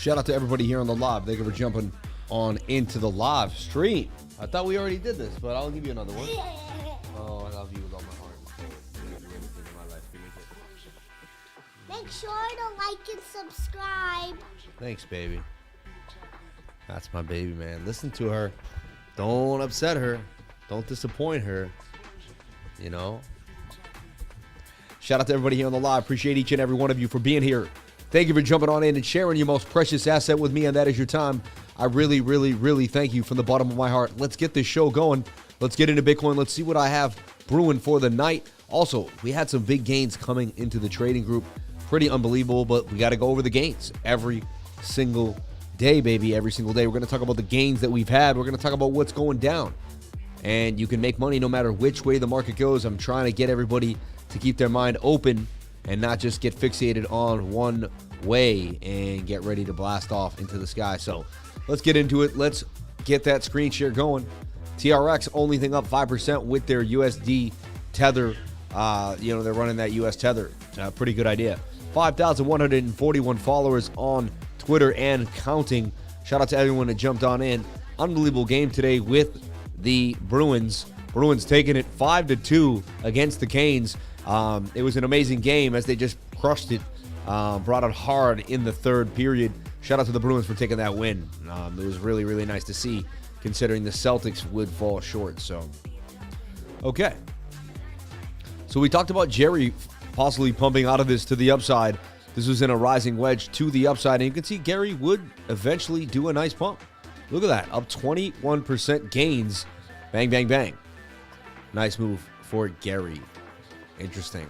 Shout out to everybody here on the live. Thank you for jumping on into the live stream. I thought we already did this, but I'll give you another one. Oh, I love you with all my heart. Make sure to like and subscribe. Thanks, baby. That's my baby, man. Listen to her. Don't upset her. Don't disappoint her. You know? Shout out to everybody here on the live. Appreciate each and every one of you for being here. Thank you for jumping on in and sharing your most precious asset with me, and that is your time. I really, really, really thank you from the bottom of my heart. Let's get this show going. Let's get into Bitcoin. Let's see what I have brewing for the night. Also, we had some big gains coming into the trading group. Pretty unbelievable, but we got to go over the gains every single day, baby. Every single day. We're going to talk about the gains that we've had. We're going to talk about what's going down. And you can make money no matter which way the market goes. I'm trying to get everybody to keep their mind open and not just get fixated on one way and get ready to blast off into the sky. So let's get into it. Let's get that screen share going. TRX, only thing up 5% with their USD tether. They're running that US tether. Pretty good idea. 5,141 followers on Twitter and counting. Shout out to everyone that jumped on in. Unbelievable game today with the Bruins. Bruins taking it 5-2 against the Canes. It was an amazing game as they just crushed it. Brought it hard in the third period. Shout out to the Bruins for taking that win. It was really, really nice to see, considering the Celtics would fall short. So, okay. So we talked about GARI possibly pumping out of this to the upside. This was in a rising wedge to the upside, and you can see GARI would eventually do a nice pump. Look at that, up 21% gains. Bang, bang, bang. Nice move for GARI. Interesting.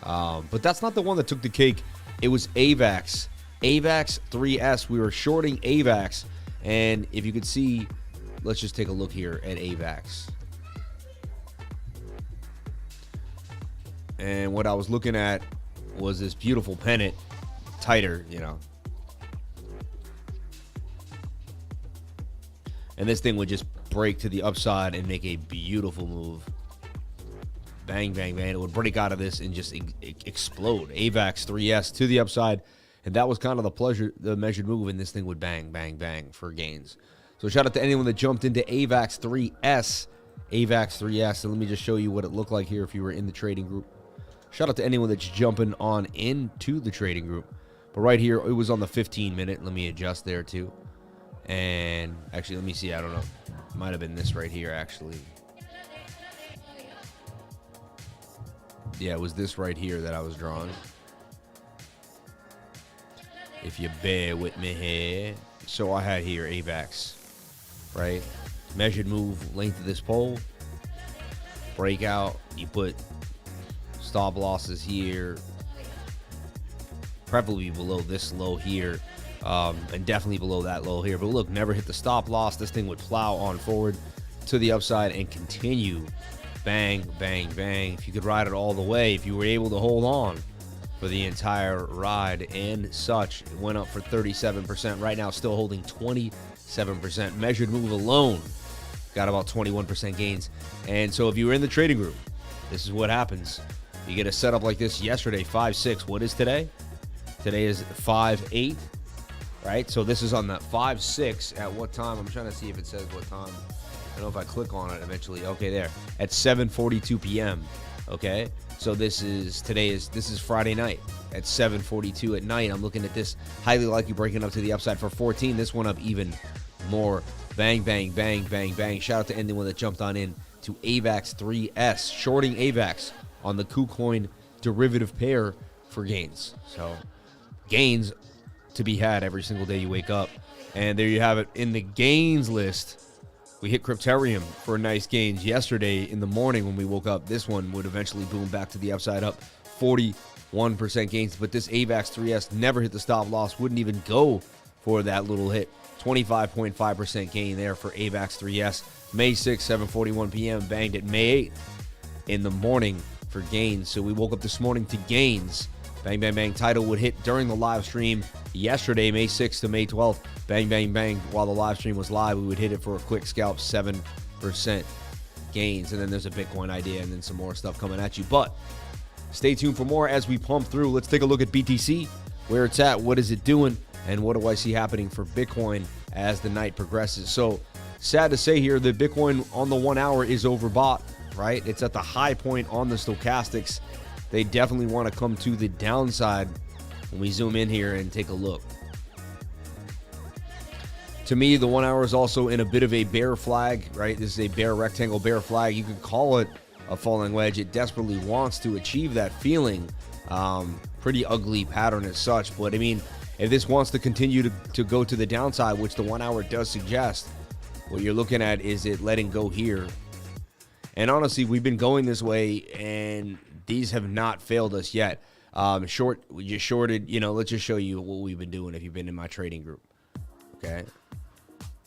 But that's not the one that took the cake. It was AVAX. AVAX 3S. We were shorting AVAX. And if you could see, let's just take a look here at AVAX. And what I was looking at was this beautiful pennant, tighter, you know. And this thing would just break to the upside and make a beautiful move. Bang, bang, bang. It would break out of this and just explode. AVAX 3S to the upside. And that was kind of the measured move, and this thing would bang, bang, bang for gains. So shout out to anyone that jumped into AVAX 3S. AVAX 3S. And let me just show you what it looked like here if you were in the trading group. Shout out to anyone that's jumping on into the trading group. But right here, it was on the 15-minute. Let me adjust there too. And actually, let me see. I don't know. It might have been this right here, actually. Yeah, it was this right here that I was drawing. If you bear with me here. So I had here AVAX, right? Measured move, length of this pole. Breakout. You put stop losses here. Preferably below this low here. And definitely below that low here. But look, never hit the stop loss. This thing would plow on forward to the upside and continue. Bang, bang, bang. If you could ride it all the way, if you were able to hold on for the entire ride and such, it went up for 37%. Right now, still holding 27%. Measured move alone got about 21% gains. And so if you were in the trading group, this is what happens. You get a setup like this yesterday, 5-6. What is today? Today is 5-8, right? So this is on that 5-6 at what time? I'm trying to see if it says what time. I don't know if I click on it eventually. Okay, there. At 7:42 p.m. Okay? So this is Friday night at 7:42 at night. I'm looking at this highly likely breaking up to the upside for 14. This one up even more. Bang, bang, bang, bang, bang. Shout out to anyone that jumped on in to AVAX 3S. Shorting AVAX on the KuCoin derivative pair for gains. So gains to be had every single day you wake up. And there you have it in the gains list. We hit Crypterium for nice gains yesterday in the morning when we woke up. This one would eventually boom back to the upside, up 41% gains. But this AVAX 3S never hit the stop loss, wouldn't even go for that little hit. 25.5% gain there for AVAX 3S. May 6, 7:41 p.m. banged at May 8th in the morning for gains. So we woke up this morning to gains. Bang, bang, bang. Title would hit during the live stream yesterday, May 6th to May 12th. Bang, bang, bang. While the live stream was live, we would hit it for a quick scalp, 7% gains. And then there's a Bitcoin idea and then some more stuff coming at you. But stay tuned for more as we pump through. Let's take a look at BTC, where it's at, what is it doing, and what do I see happening for Bitcoin as the night progresses. So sad to say here that Bitcoin on the 1 hour is overbought, right? It's at the high point on the stochastics. They definitely want to come to the downside when we zoom in here and take a look. To me, the 1 hour is also in a bit of a bear flag, right? This is a bear rectangle, bear flag. You could call it a falling wedge. It desperately wants to achieve that feeling. Pretty ugly pattern as such. But I mean, if this wants to continue to go to the downside, which the 1 hour does suggest, what you're looking at is it letting go here. And honestly, we've been going this way, and these have not failed us yet. We just shorted, let's just show you what we've been doing if you've been in my trading group. Okay.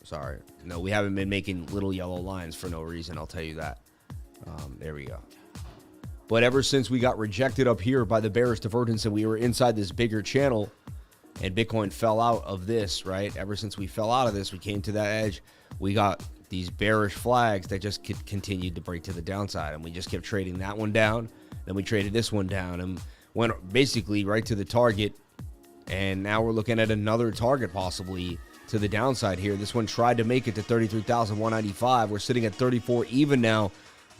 Sorry. No, we haven't been making little yellow lines for no reason. I'll tell you that. There we go. But ever since we got rejected up here by the bearish divergence and we were inside this bigger channel and Bitcoin fell out of this, right? Ever since we fell out of this, we came to that edge. We got these bearish flags that just continued to break to the downside. And we just kept trading that one down. Then we traded this one down and went basically right to the target. And now we're looking at another target possibly to the downside here. This one tried to make it to 33,195. We're sitting at 34 even now,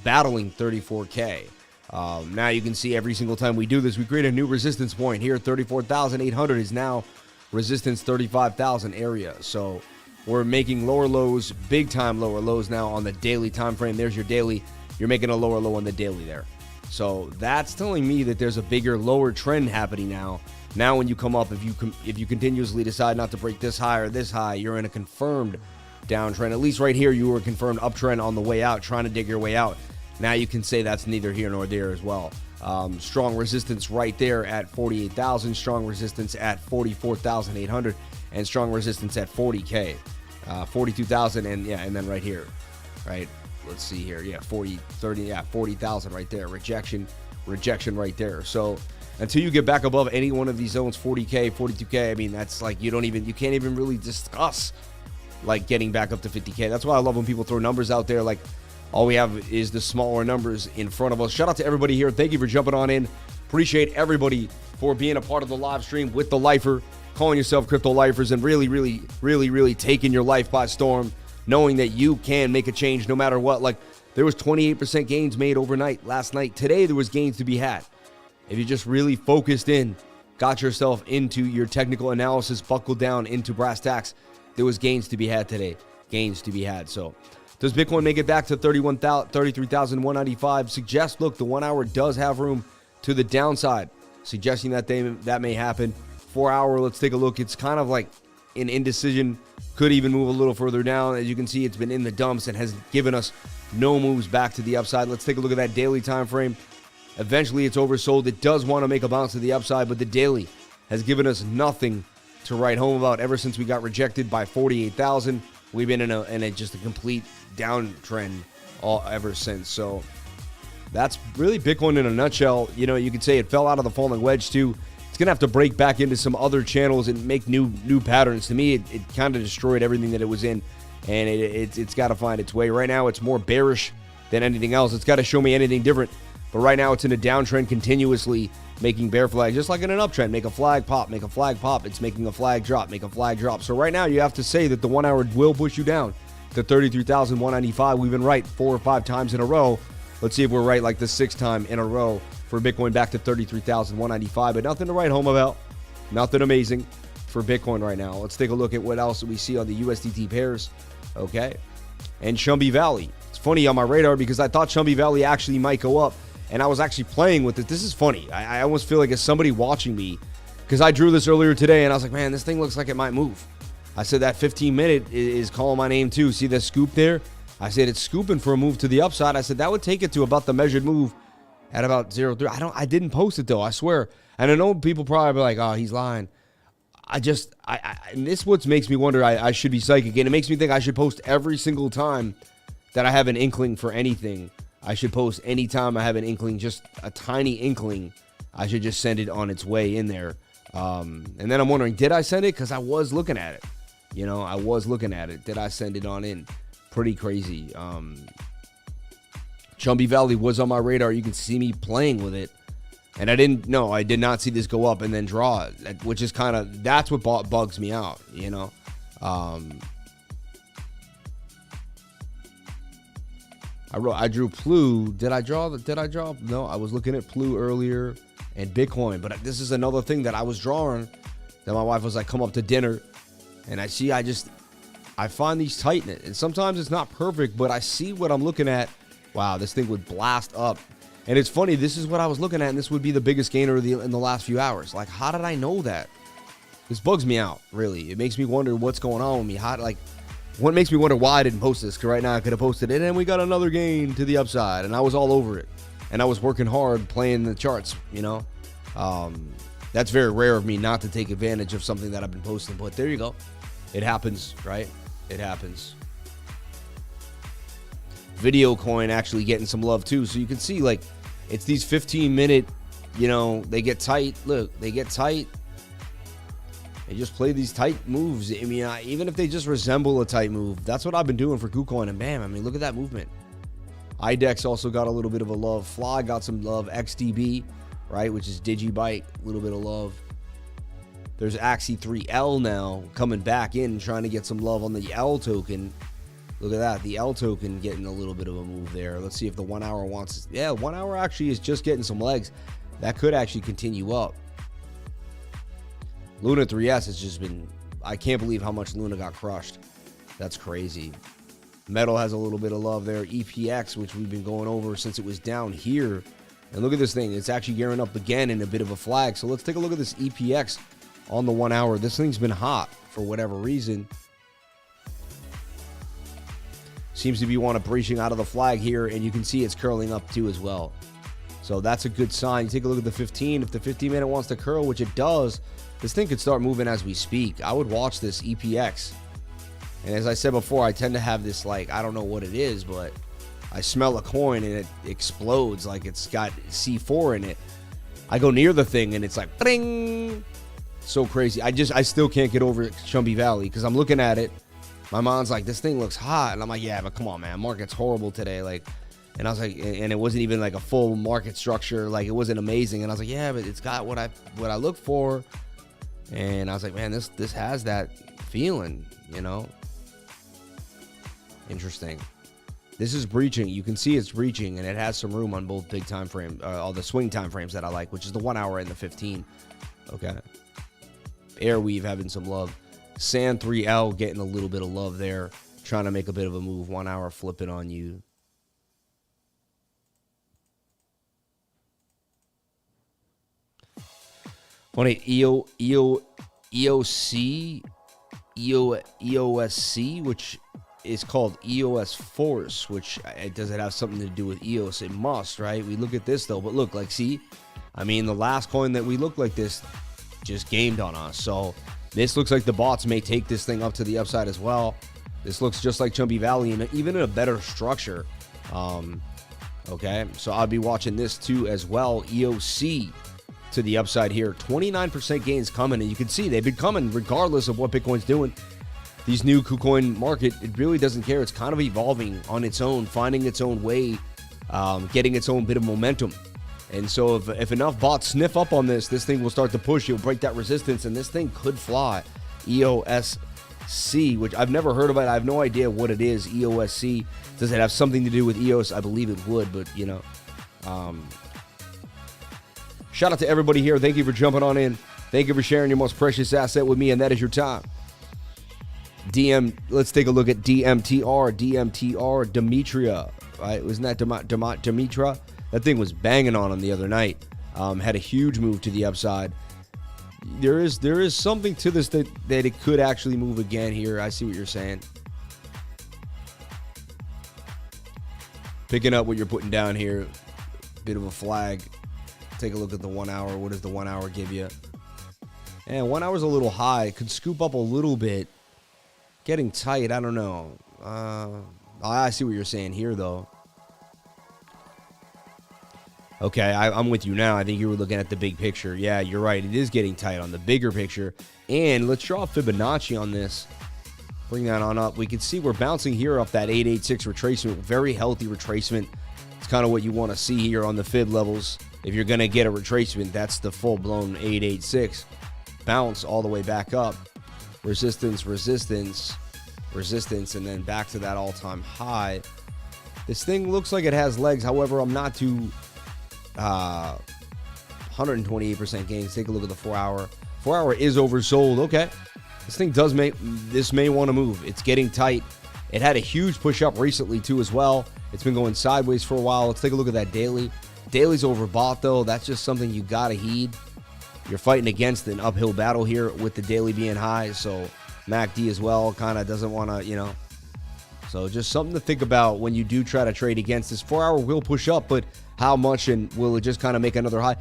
battling 34K. Now you can see every single time we do this, we create a new resistance point here. 34,800 is now resistance 35,000 area. So we're making lower lows, big time lower lows now on the daily time frame. There's your daily. You're making a lower low on the daily there. So that's telling me that there's a bigger lower trend happening now. Now when you come up, if you continuously decide not to break this high or this high, you're in a confirmed downtrend. At least right here, you were a confirmed uptrend on the way out, trying to dig your way out. Now you can say that's neither here nor there as well. Strong resistance right there at 48,000, strong resistance at 44,800, and strong resistance at 40K, 42,000, and then right here, right? Let's see here, 40,000 right there. Rejection right there. So until you get back above any one of these zones, 40K, 42K, I mean, that's like you can't even really discuss like getting back up to 50K. That's why I love when people throw numbers out there. Like all we have is the smaller numbers in front of us. Shout out to everybody here. Thank you for jumping on in. Appreciate everybody for being a part of the live stream with the lifer, calling yourself crypto lifers, and really taking your life by storm, knowing that you can make a change no matter what. Like there was 28% gains made overnight last night. Today there was gains to be had. If you just really focused in, got yourself into your technical analysis, buckled down into brass tacks, there was gains to be had today. Gains to be had. So does Bitcoin make it back to 33,195? Suggest, look, the 1 hour does have room to the downside, suggesting that that may happen. 4 hour, let's take a look. It's kind of like an indecision. Could even move a little further down. As you can see, it's been in the dumps and has given us no moves back to the upside. Let's take a look at that daily time frame. Eventually, it's oversold. It does want to make a bounce to the upside, but the daily has given us nothing to write home about ever since we got rejected by 48,000. We've been in just a complete downtrend ever since. So that's really Bitcoin in a nutshell. You could say it fell out of the falling wedge too. It's gonna have to break back into some other channels and make new patterns. To me, it kind of destroyed everything that it was in, and it's got to find its way. Right now, it's more bearish than anything else. It's got to show me anything different. But right now, it's in a downtrend, continuously making bear flags, just like in an uptrend. Make a flag pop, make a flag pop. It's making a flag drop, make a flag drop. So right now, you have to say that the 1 hour will push you down to 33,195. We've been right 4 or 5 times in a row. Let's see if we're right like the 6th time in a row for Bitcoin back to 33,195. But nothing to write home about. Nothing amazing for Bitcoin right now. Let's take a look at what else we see on the USDT pairs. Okay. And CHMB Valley. It's funny on my radar because I thought CHMB Valley actually might go up. And I was actually playing with it. This is funny. I almost feel like it's somebody watching me because I drew this earlier today and I was like, man, this thing looks like it might move. I said that 15-minute is calling my name too. See the scoop there? I said it's scooping for a move to the upside. I said that would take it to about the measured move at about 0.3. I didn't post it though, I swear. And I know people probably be like, oh, he's lying. And this what makes me wonder I should be psychic. And it makes me think I should post every single time that I have an inkling for anything. I should post anytime I have an inkling, just a tiny inkling. I should just send it on its way in there. And then I'm wondering, did I send it? Because I was looking at it. I was looking at it. Did I send it on in? Pretty crazy. CHMB Valley was on my radar. You can see me playing with it. And I did not see this go up and then draw, which is kind of, that's what bugs me out, you know. I drew PLU. Did I draw? No, I was looking at PLU earlier and Bitcoin. But this is another thing that I was drawing that my wife was like, come up to dinner. And I find these tight. And sometimes it's not perfect, but I see what I'm looking at. Wow, this thing would blast up. And it's funny, this is what I was looking at, and this would be the biggest gainer in the last few hours. Like, how did I know that? This bugs me out, really. It makes me wonder what's going on with me. What makes me wonder why I didn't post this? Because right now I could have posted it, and we got another gain to the upside, and I was all over it. And I was working hard playing the charts, you know. That's very rare of me not to take advantage of something that I've been posting. But there you go. It happens, right? It happens. Video coin actually getting some love too. So you can see, like, it's these 15-minute, you know, they get tight. Look, they get tight. They just play these tight moves. I mean, even if they just resemble a tight move, that's what I've been doing for KuCoin, and bam, I mean, look at that movement. IDEX also got a little bit of a love. FLY got some love. XDB, right, which is DigiByte, a little bit of love. There's Axie3L now coming back in, trying to get some love on the L token. Look at that, the L token getting a little bit of a move there. Let's see if the 1 hour wants. Yeah, 1 hour actually is just getting some legs. That could actually continue up. Luna 3S has just been, I can't believe how much Luna got crushed. That's crazy. Metal has a little bit of love there. EPX, which we've been going over since it was down here. And look at this thing. It's actually gearing up again in a bit of a flag. So let's take a look at this EPX on the 1 hour. This thing's been hot for whatever reason. Seems to be breaching out of the flag here, and you can see it's curling up too as well. So that's a good sign. You take a look at the 15. If the 15-minute wants to curl, which it does, this thing could start moving as we speak. I would watch this EPX. And as I said before, I tend to have this, like, I don't know what it is, but I smell a coin and it explodes like it's got C4 in it. I go near the thing and it's like, bing! So crazy. I still can't get over CHMB Valley because I'm looking at it. My mom's like, this thing looks hot. And I'm like, yeah, but come on, man. Market's horrible today. Like, and I was like, and it wasn't even like a full market structure. Like, it wasn't amazing. And I was like, yeah, but it's got what I look for. And I was like, man, this has that feeling, you know? Interesting. This is breaching. You can see it's breaching, and it has some room on both big time frame, all the swing time frames that I like, which is the 1 hour and the 15. Okay. Airweave having some love. Sand 3L getting a little bit of love there, trying to make a bit of a move. 1 hour flipping on you. Funny, EOSC, which is called EOS Force, which does it have something to do with EOS? It must, right? We look at this though, but look, like, see, I mean, the last coin that we looked like this just gamed on us. So this looks like the bots may take this thing up to the upside as well. This looks just like CHMB Valley, and even in a better structure. Okay, so I'll be watching this too as well. EOC to the upside here. 29% gains coming, and you can see they've been coming regardless of what Bitcoin's doing. These new KuCoin market, it really doesn't care. It's kind of evolving on its own, finding its own way, getting its own bit of momentum. And so if enough bots sniff up on this thing will start to push. You'll break that resistance, and this thing could fly. EOSC, which I've never heard of it. I have no idea what it is. EOSC. Does it have something to do with EOS? I believe it would, but, you know. Shout out to everybody here. Thank you for jumping on in. Thank you for sharing your most precious asset with me, and that is your time. Let's take a look at DMTR, Demetria, right? Wasn't that Demetra? That thing was banging on him the other night. Had a huge move to the upside. There is something to this that it could actually move again here. I see what you're saying. Picking up what you're putting down here. Bit of a flag. Take a look at the 1 hour. What does the 1 hour give you? And 1 hour's a little high. Could scoop up a little bit. Getting tight. I don't know. I see what you're saying here, though. Okay, I'm with you now. I think you were looking at the big picture. Yeah, you're right. It is getting tight on the bigger picture. And let's draw Fibonacci on this. Bring that on up. We can see we're bouncing here off that 886 retracement. Very healthy retracement. It's kind of what you want to see here on the fib levels. if you're going to get a retracement, that's the full-blown 886 bounce all the way back up. Resistance, resistance, resistance, and then back to that all-time high. This thing looks like it has legs. However, I'm not too 128% gains. Take a look at the 4-hour. 4-hour is oversold. Okay. This thing does may want to move. It's getting tight. It had a huge push up recently too as well. It's been going sideways for a while. Let's take a look at that daily. Daily's overbought though. That's just something you got to heed. You're fighting against an uphill battle here with the daily being high. So MACD as well kind of doesn't want to, So just something to think about when you do try to trade against this. 4-hour will push up, but how much, and will it just kind of make another high?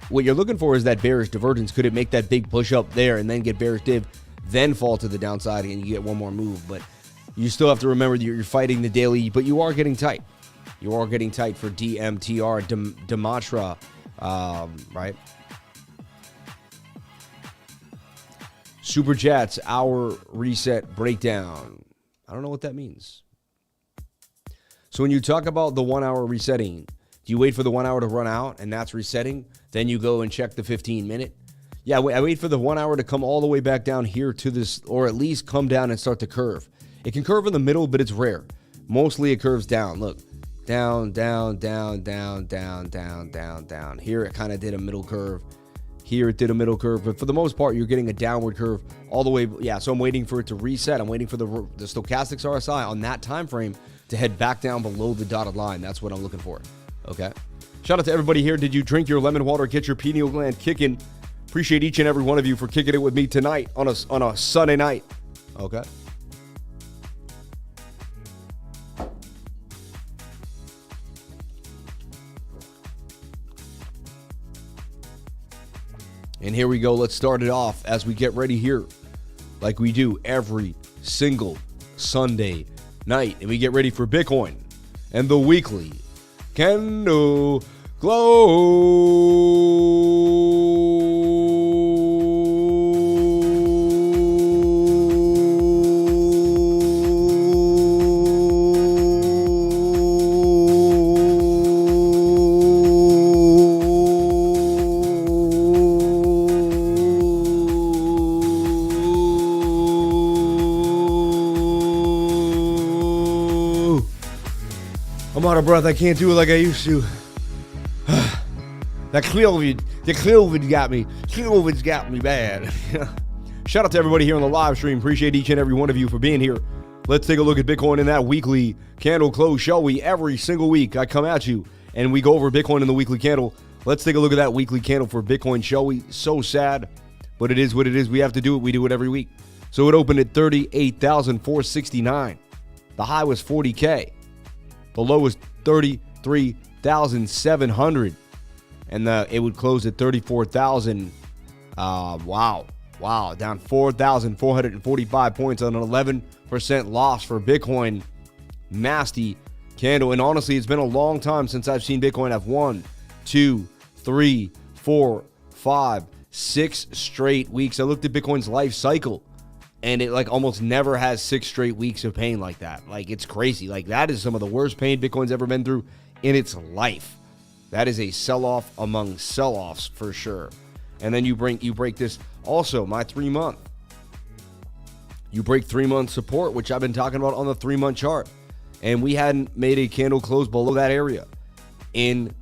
What you're looking for is that bearish divergence. Could it make that big push up there and then get bearish div, then fall to the downside and you get one more move? But you still have to remember that you're fighting the daily, but you are getting tight. You are getting tight for DMTR, Dematra, right? Super Chats, hour reset breakdown. I don't know what that means. So when you talk about the 1 hour resetting, do you wait for the 1 hour to run out and that's resetting? Then you go and check the 15-minute? Yeah, I wait for the 1 hour to come all the way back down here to this, or at least come down and start to curve. It can curve in the middle, but it's rare. Mostly it curves down. Look, down, down, down, down, down, down, down, down. Here it kind of did a middle curve. Here it did a middle curve, but for the most part, you're getting a downward curve all the way. Yeah, so I'm waiting for it to reset. I'm waiting for the stochastics RSI on that time frame to head back down below the dotted line. That's what I'm looking for. Okay. Shout out to everybody here. Did you drink your lemon water? Get your pineal gland kicking. Appreciate each and every one of you for kicking it with me tonight on a Sunday night. Okay. And here we go. Let's start it off as we get ready here, like we do every single Sunday night. And we get ready for Bitcoin and the weekly candle I'm out of breath. I can't do it like I used to. That COVID got me. COVID's got me bad. Shout out to everybody here on the live stream. Appreciate each and every one of you for being here. Let's take a look at Bitcoin in that weekly candle close, shall we? Every single week I come at you and we go over Bitcoin in the weekly candle. Let's take a look at that weekly candle for Bitcoin, shall we? So sad, but it is what it is. We have to do it. We do it every week. So it opened at 38,469. The high was 40K. The low was 33,700. And it would close at 34,000. Wow. Down 4,445 points on an 11% loss for Bitcoin. Nasty candle. And honestly, it's been a long time since I've seen Bitcoin have 1, 2, 3, 4, 5, 6 straight weeks. I looked at Bitcoin's life cycle, and it like almost never has 6 straight weeks of pain like that. Like, it's crazy. Like, that is some of the worst pain Bitcoin's ever been through in its life. That is a sell-off among sell-offs for sure. And then you break this. Also, my 3-month. You break 3-month support, which I've been talking about on the 3-month chart. And we hadn't made a candle close below that area in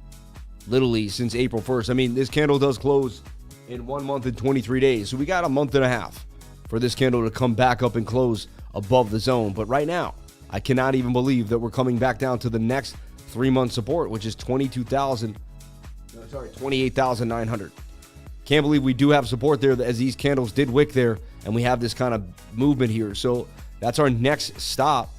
literally since April 1st. I mean, this candle does close in 1 month and 23 days. So we got a month and a half for this candle to come back up and close above the zone. But right now, I cannot even believe that we're coming back down to the next 3-month support, which is 28,900. Can't believe we do have support there as these candles did wick there, and we have this kind of movement here. So that's our next stop,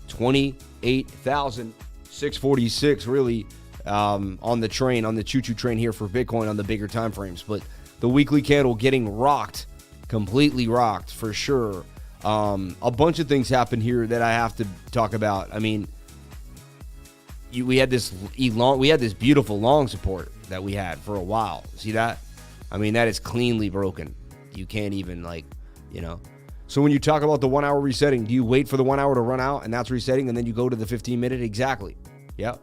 28,646 really on the train, on the choo-choo train here for Bitcoin on the bigger time frames. But the weekly candle getting rocked, completely rocked for sure. A bunch of things happen here that I have to talk about. I mean, we had this beautiful long support that we had for a while. See that? I mean, that is cleanly broken. You can't even So when you talk about the 1 hour resetting, do you wait for the 1 hour to run out and that's resetting and then you go to the 15-minute? Exactly. Yep.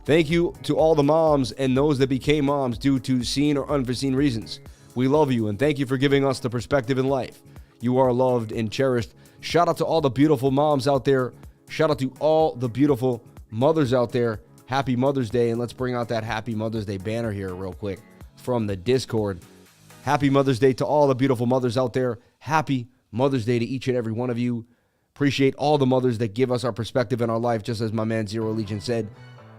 Thank you to all the moms and those that became moms due to seen or unforeseen reasons. We love you and thank you for giving us the perspective in life. You are loved and cherished. Shout out to all the beautiful moms out there. Shout out to all the beautiful mothers out there. Happy Mother's Day. And let's bring out that Happy Mother's Day banner here real quick from the Discord. Happy Mother's Day to all the beautiful mothers out there. Happy Mother's Day to each and every one of you. Appreciate all the mothers that give us our perspective in our life, just as my man Zero Legion said.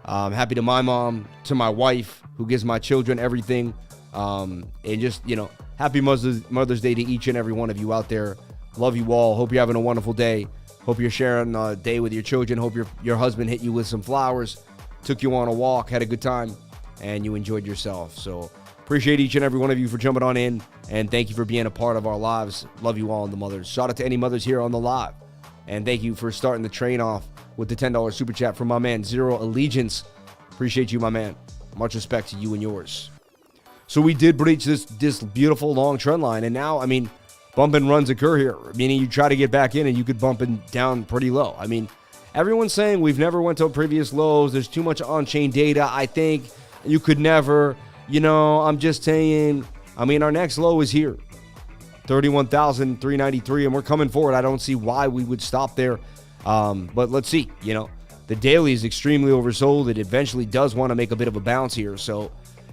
Happy to my mom, to my wife, who gives my children everything. And just, happy Mother's Day to each and every one of you out there. Love you all. Hope you're having a wonderful day. Hope you're sharing a day with your children. Hope your husband hit you with some flowers, took you on a walk, had a good time, and you enjoyed yourself. So appreciate each and every one of you for jumping on in, and thank you for being a part of our lives. Love you all, and the mothers. Shout out to any mothers here on the live. And thank you for starting the train off with the $10 super chat from my man, Zero Allegiance. Appreciate you, my man. Much respect to you and yours. So we did breach this beautiful long trend line. And now, bump and runs occur here, meaning you try to get back in and you could bump and down pretty low. Everyone's saying we've never went to previous lows. There's too much on-chain data. I think you could never, I'm just saying, our next low is here. 31,393, and we're coming forward. I don't see why we would stop there. But let's see. The daily is extremely oversold. It eventually does want to make a bit of a bounce here. So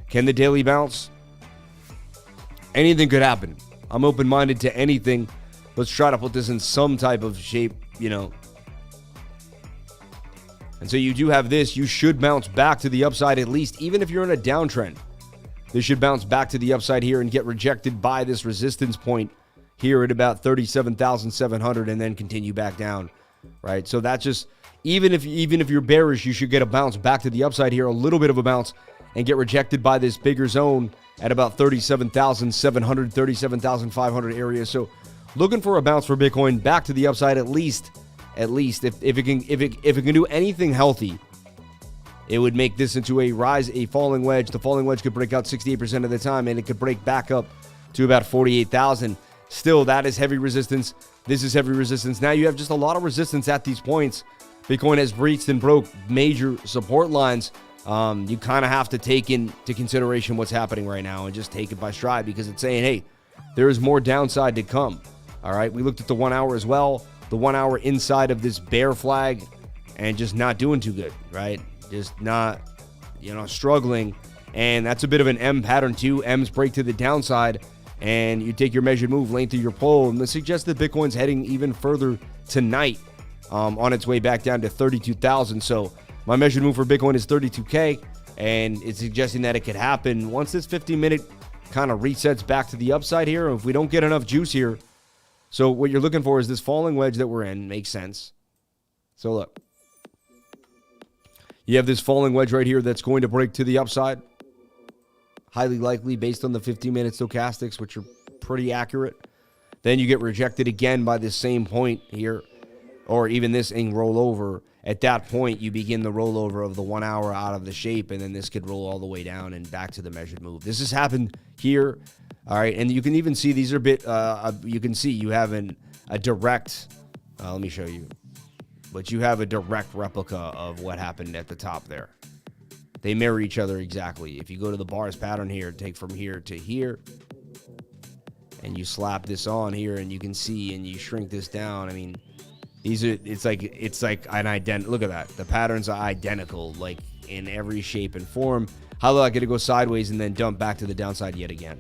can the daily bounce? Anything could happen. I'm open-minded to anything. Let's try to put this in some type of shape, And so you do have this. You should bounce back to the upside at least, even if you're in a downtrend. This should bounce back to the upside here and get rejected by this resistance point here at about 37,700 and then continue back down, right? So that's just, even if you're bearish, you should get a bounce back to the upside here, a little bit of a bounce, and get rejected by this bigger zone at about 37,700, 37,500 area. So looking for a bounce for Bitcoin back to the upside at least if it can do anything healthy. It would make this into a falling wedge. The falling wedge could break out 68% of the time, and it could break back up to about 48,000. Still, that is heavy resistance. This is heavy resistance. Now you have just a lot of resistance at these points. Bitcoin has breached and broke major support lines. You kind of have to take into consideration what's happening right now and just take it by stride, because it's saying, hey, there is more downside to come. All right, we looked at the 1 hour as well. The 1 hour inside of this bear flag and just not doing too good, right? Just not, struggling. And that's a bit of an M pattern too. M's break to the downside, and you take your measured move, length of your pole. And this suggests that Bitcoin's heading even further tonight on its way back down to 32,000. So my measured move for Bitcoin is 32K, and it's suggesting that it could happen once this 15-minute kind of resets back to the upside here. If we don't get enough juice here. So what you're looking for is this falling wedge that we're in. Makes sense. So look. You have this falling wedge right here that's going to break to the upside. Highly likely based on the 15-minute stochastics, which are pretty accurate. Then you get rejected again by this same point here, or even this in rollover. At that point, you begin the rollover of the 1 hour out of the shape, and then this could roll all the way down and back to the measured move. This has happened here. All right, and you can even see these are a bit, you can see you have a direct, let me show you. But you have a direct replica of what happened at the top there. They mirror each other exactly. If you go to the bars pattern here, take from here to here, and you slap this on here, and you can see, and you shrink this down. These are, it's like an look at that. The patterns are identical, like in every shape and form. How likely to go sideways and then dump back to the downside yet again,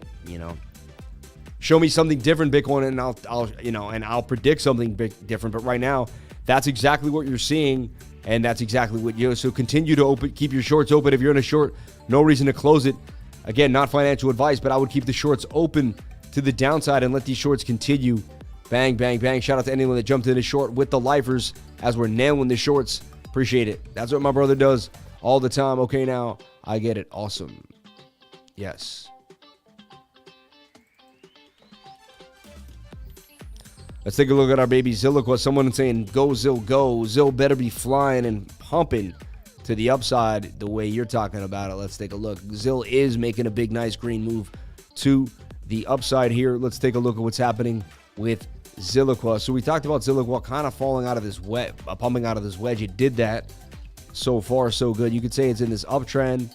Show me something different, Bitcoin, and I'll predict something different. But right now, that's exactly what you're seeing, and that's exactly what so continue to keep your shorts open. If you're in a short, no reason to close it. Again, not financial advice, but I would keep the shorts open to the downside and let these shorts continue. Bang, bang, bang. Shout out to anyone that jumped in the short with the lifers as we're nailing the shorts. Appreciate it. That's what my brother does all the time. Okay, now I get it. Awesome. Yes. Let's take a look at our baby Zilliqua. Someone saying, go, Zil, go. Zil better be flying and pumping to the upside the way you're talking about it. Let's take a look. Zil is making a big, nice green move to the upside here. Let's take a look at what's happening with Zilliqua. So we talked about Zilliqua kind of falling out of this wedge, pumping out of this wedge. It did that. so far so good. You could say it's in this uptrend,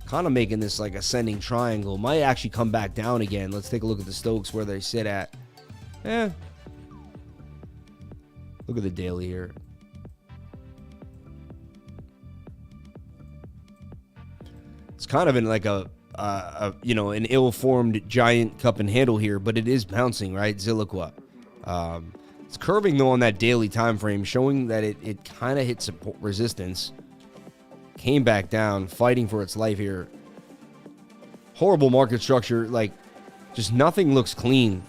kind of making this like ascending triangle. Might actually come back down again. Let's take a look at the Stokes where they sit at. Look at the daily here. It's kind of in like a you know, an ill-formed giant cup and handle here, but it is bouncing, right? Zilliqua. It's curving though on that daily time frame, showing that it kind of hit support resistance, came back down, fighting for its life here. Horrible market structure, like just nothing looks clean.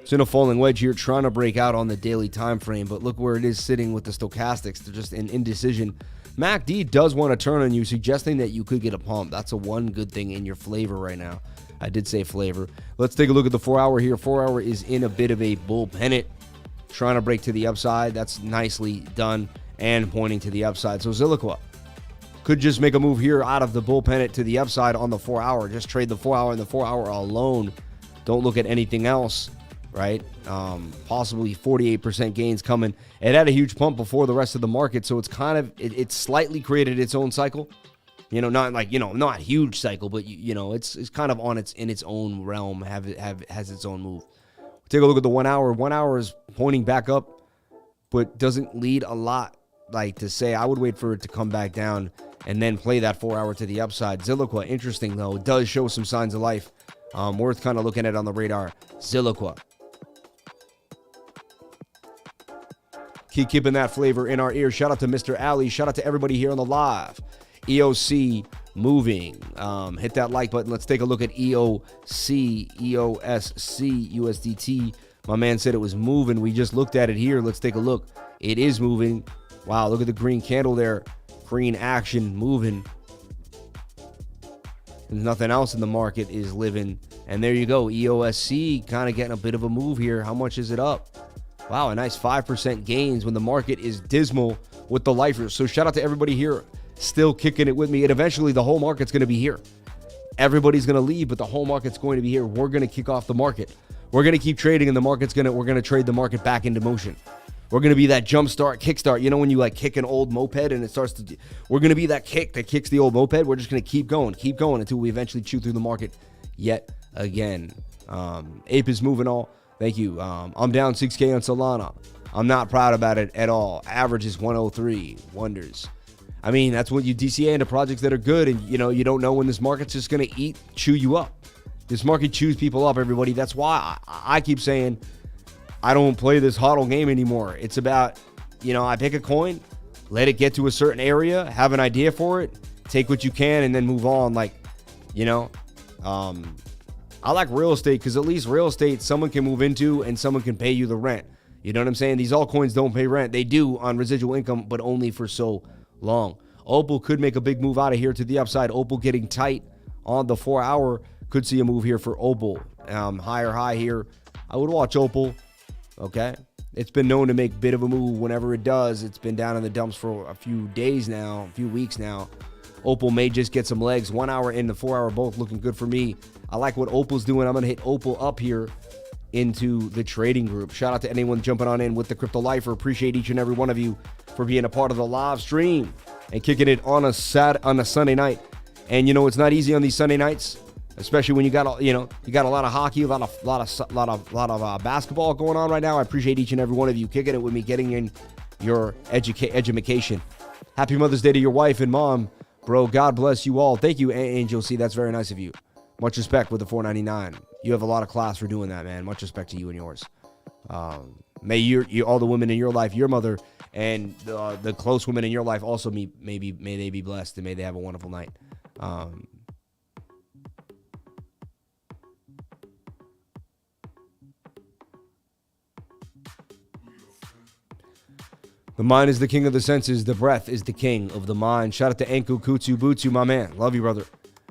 It's in a falling wedge here, trying to break out on the daily time frame, but look where it is sitting with the stochastics. They're just in indecision. MACD does want to turn on you, suggesting that you could get a pump. That's a one good thing in your flavor right now. I did say flavor. Let's take a look at the 4-hour here. 4-hour is in a bit of a bull pennant, trying to break to the upside. That's nicely done and pointing to the upside. So Zilliqua could just make a move here out of the bull pennant to the upside on the 4-hour. Just trade the 4-hour and the 4-hour alone. Don't look at anything else, right? Possibly 48% gains coming. It had a huge pump before the rest of the market, so it's kind of, it slightly created its own cycle. You know, not like, you know, not huge cycle, but you know, it's kind of on in its own realm, has its own move. Take a look at the 1-hour. 1 hour is pointing back up, but doesn't lead a lot. Like to say, I would wait for it to come back down and then play that 4-hour to the upside. Zilliqua, interesting though, it does show some signs of life. Worth kind of looking at on the radar. Zilliqua. Keep keeping that flavor in our ears. Shout out to Mr. Ali. Shout out to everybody here on the live. EOSC moving. Hit that like button. Let's take a look at EOSC USDT. My man said it was moving. We just looked at it here. Let's take a look. It is moving. Wow, look at the green candle there. Green action moving. And nothing else in the market is living. And there you go. EOSC kind of getting a bit of a move here. How much is it up? Wow, a nice 5% gains when the market is dismal with the lifers. So shout out to everybody here still kicking it with me. And eventually the whole market's going to be here. Everybody's going to leave, but the whole market's going to be here. We're going to kick off the market. We're going to keep trading, and the market's we're going to trade the market back into motion. We're going to be that jump start, kickstart. You know when you like kick an old moped and it starts to, we're going to be that kick that kicks the old moped. We're just going to keep going until we eventually chew through the market yet again. Ape is moving all. Thank you. I'm down 6K on Solana. I'm not proud about it at all. Average is 103. Wonders. I mean, that's what you DCA into projects that are good, and you know you don't know when this market's just going to chew you up. This market chews people up, everybody. That's why I keep saying I don't play this hodl game anymore. It's about, you know, I pick a coin, let it get to a certain area, have an idea for it, take what you can, and then move on. Like, you know, I like real estate because at least real estate someone can move into and someone can pay you the rent. You know what I'm saying? These altcoins don't pay rent. They do on residual income, but only for so long. Opal could make a big move out of here to the upside. Opal getting tight on the 4-hour. Could see a move here for Opal. Higher high here. I would watch Opal. Okay. It's been known to make a bit of a move whenever it does. It's been down in the dumps for a few days now, a few weeks now. Opal may just get some legs. 1 hour and the 4 hour both looking good for me. I like what Opal's doing. I'm going to hit Opal up here into the trading group. Shout out to anyone jumping on in with the Crypto Lifer. Appreciate each and every one of you for being a part of the live stream and kicking it on a Sunday night. And you know, it's not easy on these Sunday nights, especially when you got a lot of hockey, a lot of basketball going on right now. I appreciate each and every one of you kicking it with me, getting in your education. Happy Mother's Day to your wife and mom, bro. God bless you all. Thank you, Angel C. That's very nice of you. Much respect with the $4.99. You have a lot of class for doing that, man. Much respect to you and yours. May you all the women in your life, your mother, and the close women in your life also may they be blessed and may they have a wonderful night. The mind is the king of the senses. The breath is the king of the mind. Shout out to Enku Kutsu Butsu, my man. Love you, brother.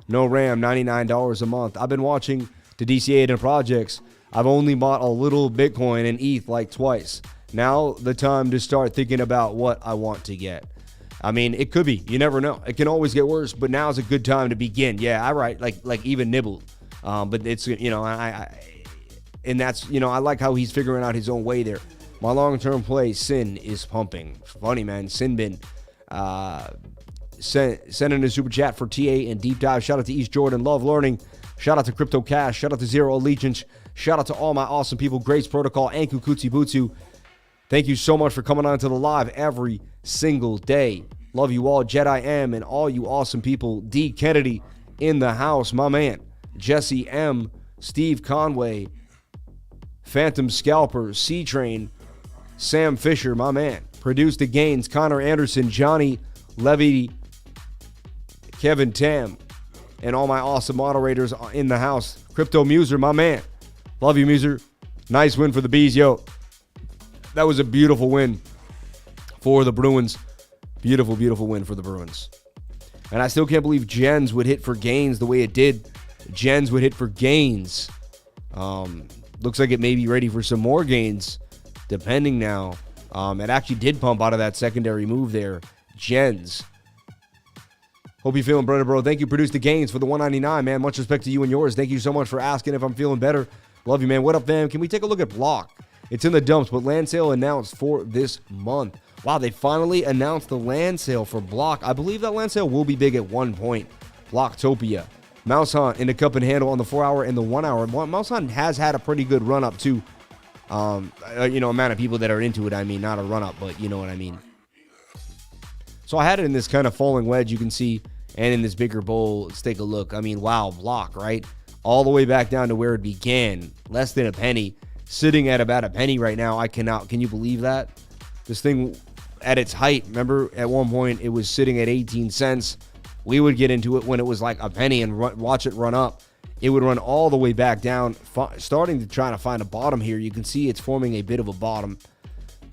No RAM, $99 a month. I've been watching the DCA into projects. I've only bought a little Bitcoin and ETH like twice. Now the time to start thinking about what I want to get. I mean, it could be. You never know. It can always get worse, but now's a good time to begin. Yeah, all right. Like even nibbled. But it's, you know, and that's, you know, I like how he's figuring out his own way there. My long-term play, Sin, is pumping. Funny, man. Sin been sending a super chat for TA and Deep Dive. Shout out to East Jordan. Love learning. Shout out to Crypto Cash. Shout out to Zero Allegiance. Shout out to all my awesome people. Grace Protocol and Kukutsi Butsu. Thank you so much for coming on to the live every single day. Love you all. Jedi M and all you awesome people. D. Kennedy in the house. My man. Jesse M. Steve Conway. Phantom Scalper. C-Train. Sam Fisher, my man. Produced the Gains, Connor Anderson, Johnny Levy, Kevin Tam, and all my awesome moderators in the house. Crypto Muser, my man. Love you, Muser. Nice win for the Bees, yo. That was a beautiful win for the Bruins. Beautiful, beautiful win for the Bruins. And I still can't believe Jens would hit for gains the way it did. Jens would hit for gains. Looks like it may be ready for some more gains. Depending now. It actually did pump out of that secondary move there. Jens. Hope you're feeling better, bro. Thank you, Produce the Gains, for the 199, man. Much respect to you and yours. Thank you so much for asking if I'm feeling better. Love you, man. What up, fam? Can we take a look at BLOK? It's in the dumps, but land sale announced for this month. Wow, they finally announced the land sale for BLOK. I believe that land sale will be big at one point. Blocktopia. Mouse Hunt in the cup and handle on the 4-hour and the 1-hour. Mouse Hunt has had a pretty good run-up, too. Amount of people that are into it. I mean, not a run-up, but you know what I mean. So I had it in this kind of falling wedge, you can see, and in this bigger bowl. Let's take a look. I mean, wow, BLOK, right? All the way back down to where it began. Less than a penny. Sitting at about a penny right now. I cannot. Can you believe that? This thing at its height, remember, at one point, it was sitting at 18 cents. We would get into it when it was like a penny and watch it run up. It would run all the way back down, starting to try to find a bottom here. You can see it's forming a bit of a bottom.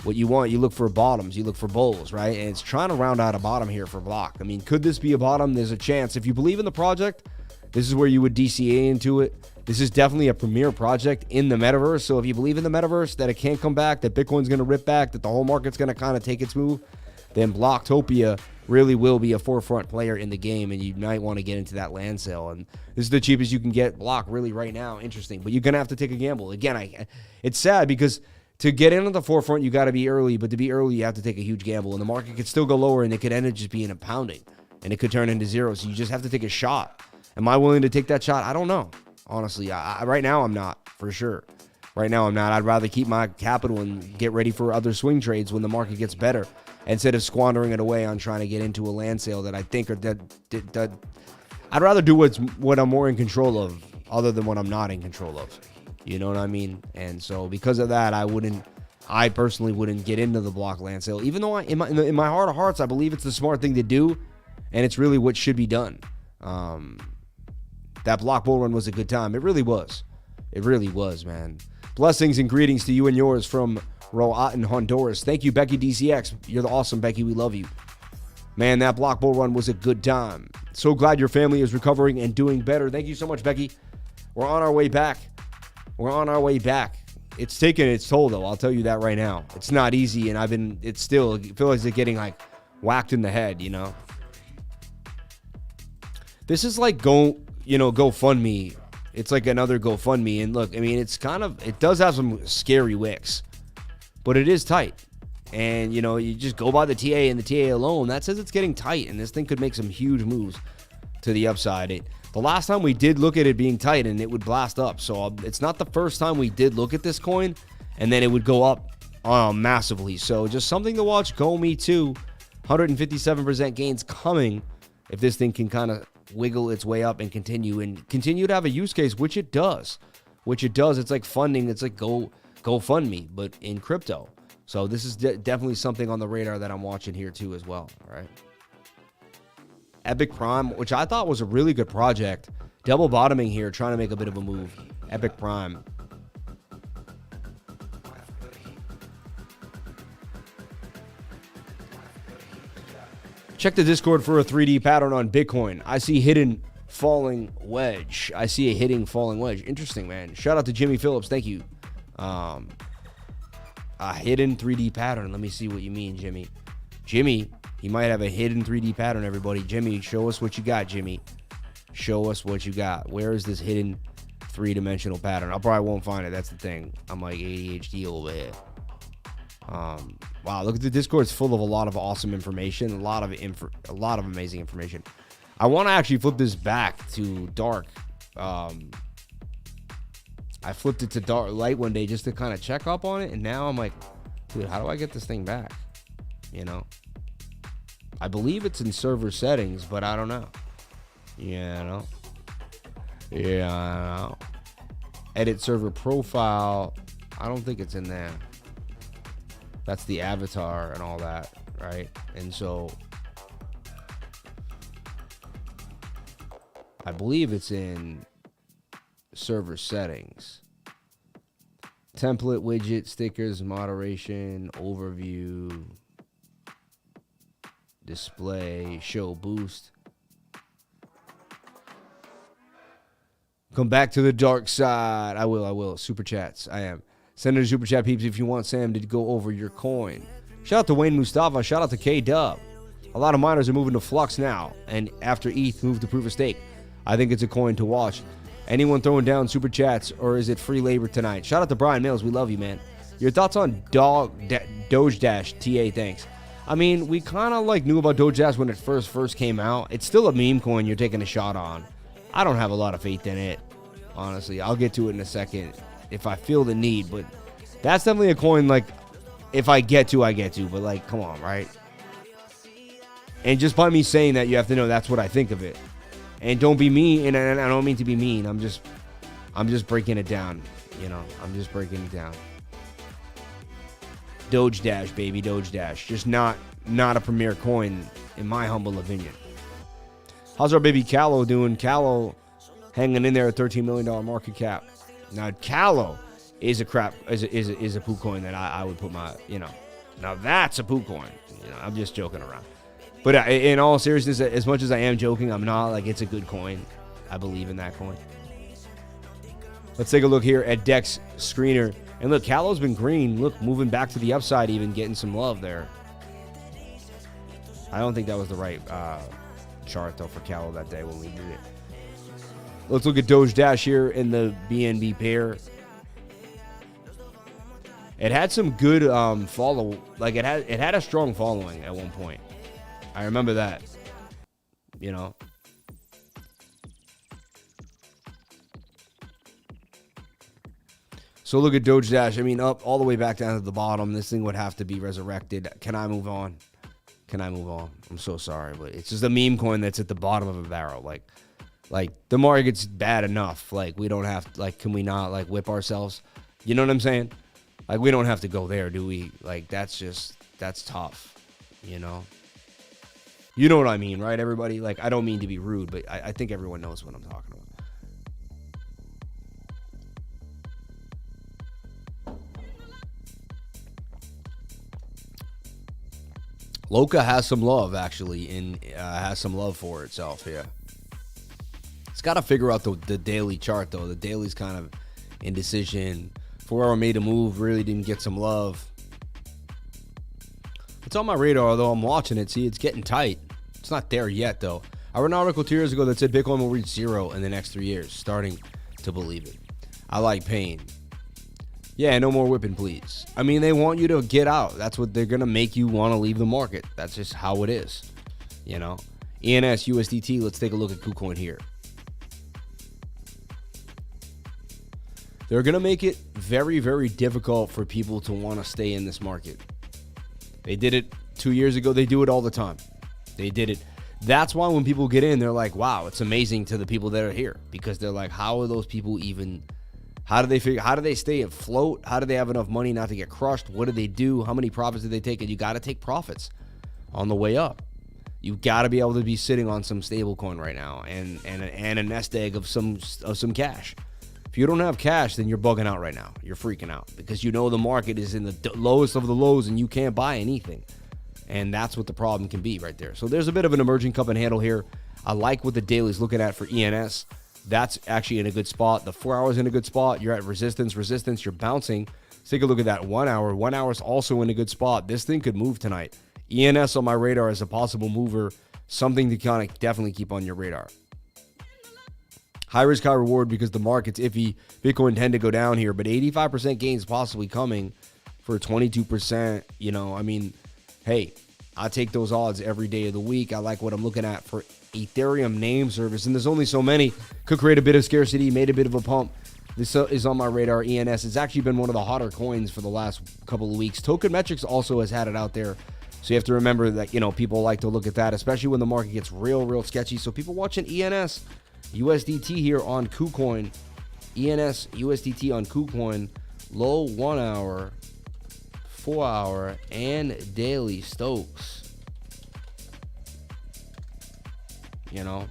What you want, you look for bottoms, you look for bulls, right? And it's trying to round out a bottom here for BLOK. I mean, could this be a bottom? There's a chance. If you believe in the project, this is where you would DCA into it. This is definitely a premier project in the metaverse. So if you believe in the metaverse, that it can't come back, that Bitcoin's going to rip back, that the whole market's going to kind of take its move, then Blocktopia really will be a forefront player in the game, and you might want to get into that land sale. And this is the cheapest you can get BLOK really right now. Interesting, but you're gonna have to take a gamble. Again, it's sad because to get in at the forefront, you got to be early, but to be early, you have to take a huge gamble, and the market could still go lower, and it could end up just being a pounding, and it could turn into zero. So you just have to take a shot. Am I willing to take that shot? I don't know. Honestly, right now I'm not, for sure. Right now I'm not. I'd rather keep my capital and get ready for other swing trades when the market gets better, instead of squandering it away on trying to get into a land sale that I think are that I'd rather do what I'm more in control of, other than what I'm not in control of. You know what I mean? And so because of that, I personally wouldn't get into the BLOK land sale, even though in my heart of hearts, I believe it's the smart thing to do, and it's really what should be done. That BLOK bull run was a good time. It really was. It really was, man. Blessings and greetings to you and yours from Roatan, Honduras. Thank you, Becky DCX. You're the awesome, Becky. We love you. Man, that BLOK bull run was a good time. So glad your family is recovering and doing better. Thank you so much, Becky. We're on our way back. We're on our way back. It's taken its toll, though. I'll tell you that right now. It's not easy, and it feels like it's getting like whacked in the head, you know? This is like GoFundMe. It's like another GoFundMe. And look, I mean, it does have some scary wicks, but it is tight. And, you just go by the TA and the TA alone. That says it's getting tight, and this thing could make some huge moves to the upside. The last time we did look at it being tight, and it would blast up. So it's not the first time we did look at this coin, and then it would go up massively. So just something to watch. Go me too. 157% gains coming if this thing can kind of wiggle its way up and continue to have a use case, which it does. It's like funding. It's like GoFundMe, but in crypto. So this is definitely something on the radar that I'm watching here too as well. All right. EPIK Prime, which I thought was a really good project. Double bottoming here, trying to make a bit of a move. EPIK Prime. Check the Discord for a 3D pattern on Bitcoin. I see hidden falling wedge. Interesting, man. Shout out to Jimmy Phillips. Thank you. A hidden 3D pattern. Let me see what you mean, Jimmy. Jimmy, he might have a hidden 3D pattern, everybody. Jimmy, show us what you got, Jimmy. Show us what you got. Where is this hidden 3-dimensional pattern? I probably won't find it. That's the thing. I'm like ADHD over here. Wow, look at the Discord. It's full of a lot of awesome information, a lot of amazing information. I want to actually flip this back to dark. I flipped it to dark light one day just to kind of check up on it, and now I'm like, dude, how do I get this thing back? You know, I believe it's in server settings, but I don't know. Yeah, I know. Edit server profile. I don't think it's in there. That's the avatar and all that, right? And so I believe it's in server settings. Template, widget, stickers, moderation, overview, display, show, boost. Come back to the dark side. I will. Super chats. I am. Send it to Super Chat peeps if you want Sam to go over your coin. Shout out to Wayne Mustafa. Shout out to K-Dub. A lot of miners are moving to Flux now, and after ETH moved to Proof of Stake. I think it's a coin to watch. Anyone throwing down Super Chats, or is it free labor tonight? Shout out to Brian Mills. We love you, man. Your thoughts on Doge Dash? TA, thanks. I mean, we kind of like knew about Doge Dash when it first came out. It's still a meme coin you're taking a shot on. I don't have a lot of faith in it, honestly. I'll get to it in a second if I feel the need, but that's definitely a coin, like, if I get to, I get to, but, like, come on, right? And just by me saying that, you have to know that's what I think of it. And don't be mean, and I don't mean to be mean, I'm just breaking it down, you know? I'm just breaking it down. Doge Dash, baby, Doge Dash. Just not a premier coin, in my humble opinion. How's our baby CALO doing? CALO hanging in there at $13 million market cap. Now, CALO is a poo coin that I would put my, you know. Now, that's a poo coin. You know, I'm just joking around. But in all seriousness, as much as I am joking, I'm not. Like, it's a good coin. I believe in that coin. Let's take a look here at Dex Screener. And look, CALO's been green. Look, moving back to the upside, even getting some love there. I don't think that was the right chart, though, for CALO that day when we did it. Let's look at Doge Dash here in the BNB pair. It had some good follow. Like, it had a strong following at one point. I remember that. You know. So look at Doge Dash. I mean, up all the way back down to the bottom. This thing would have to be resurrected. Can I move on? I'm so sorry, but it's just a meme coin that's at the bottom of a barrel. Like the market's bad enough. Like, we don't have, like, can we not, like, whip ourselves? You know what I'm saying? Like, we don't have to go there, do we? Like, that's tough, you know? You know what I mean, right, everybody? Like, I don't mean to be rude, but I think everyone knows what I'm talking about. LOKA has some love, actually, and has some love for itself here. It's got to figure out the daily chart, though. The daily's kind of indecision. 4 hour made a move, really didn't get some love. It's on my radar, though. I'm watching it. See, it's getting tight. It's not there yet, though. I read an article 2 years ago that said Bitcoin will reach 0 in the next 3 years. Starting to believe it. I like pain. Yeah, no more whipping, please. I mean, they want you to get out. That's what they're going to make you want to leave the market. That's just how it is. You know? ENS, USDT, let's take a look at KuCoin here. They're going to make it very, very difficult for people to want to stay in this market. They did it 2 years ago. They do it all the time. They did it. That's why when people get in, they're like, wow, it's amazing to the people that are here. Because they're like, how are those people even, how do they stay afloat? How do they have enough money not to get crushed? What do they do? How many profits do they take? And you got to take profits on the way up. You got to be able to be sitting on some stable coin right now and a nest egg of some cash. If you don't have cash, then you're bugging out right now. You're freaking out because you know the market is in the lowest of the lows and you can't buy anything. And that's what the problem can be right there. So there's a bit of an emerging cup and handle here. I like what the daily's looking at for ENS. That's actually in a good spot. The 4 hours in a good spot. You're at resistance. You're bouncing. Let's take a look at that 1 hour. 1 hour is also in a good spot. This thing could move tonight. ENS on my radar as a possible mover. Something to kind of definitely keep on your radar. High risk, high reward because the market's iffy. Bitcoin tend to go down here, but 85% gains possibly coming. for 22%. You know, I mean, hey, I take those odds every day of the week. I like what I'm looking at for Ethereum name service, and there's only so many. Could create a bit of scarcity, made a bit of a pump. This is on my radar. ENS. It's actually been one of the hotter coins for the last couple of weeks. Token Metrics also has had it out there. So you have to remember that, you know, people like to look at that, especially when the market gets real sketchy. So people watching ENS, USDT here on KuCoin. ENS, USDT on KuCoin. Low 1 hour, 4 hour, and daily Stokes. You know.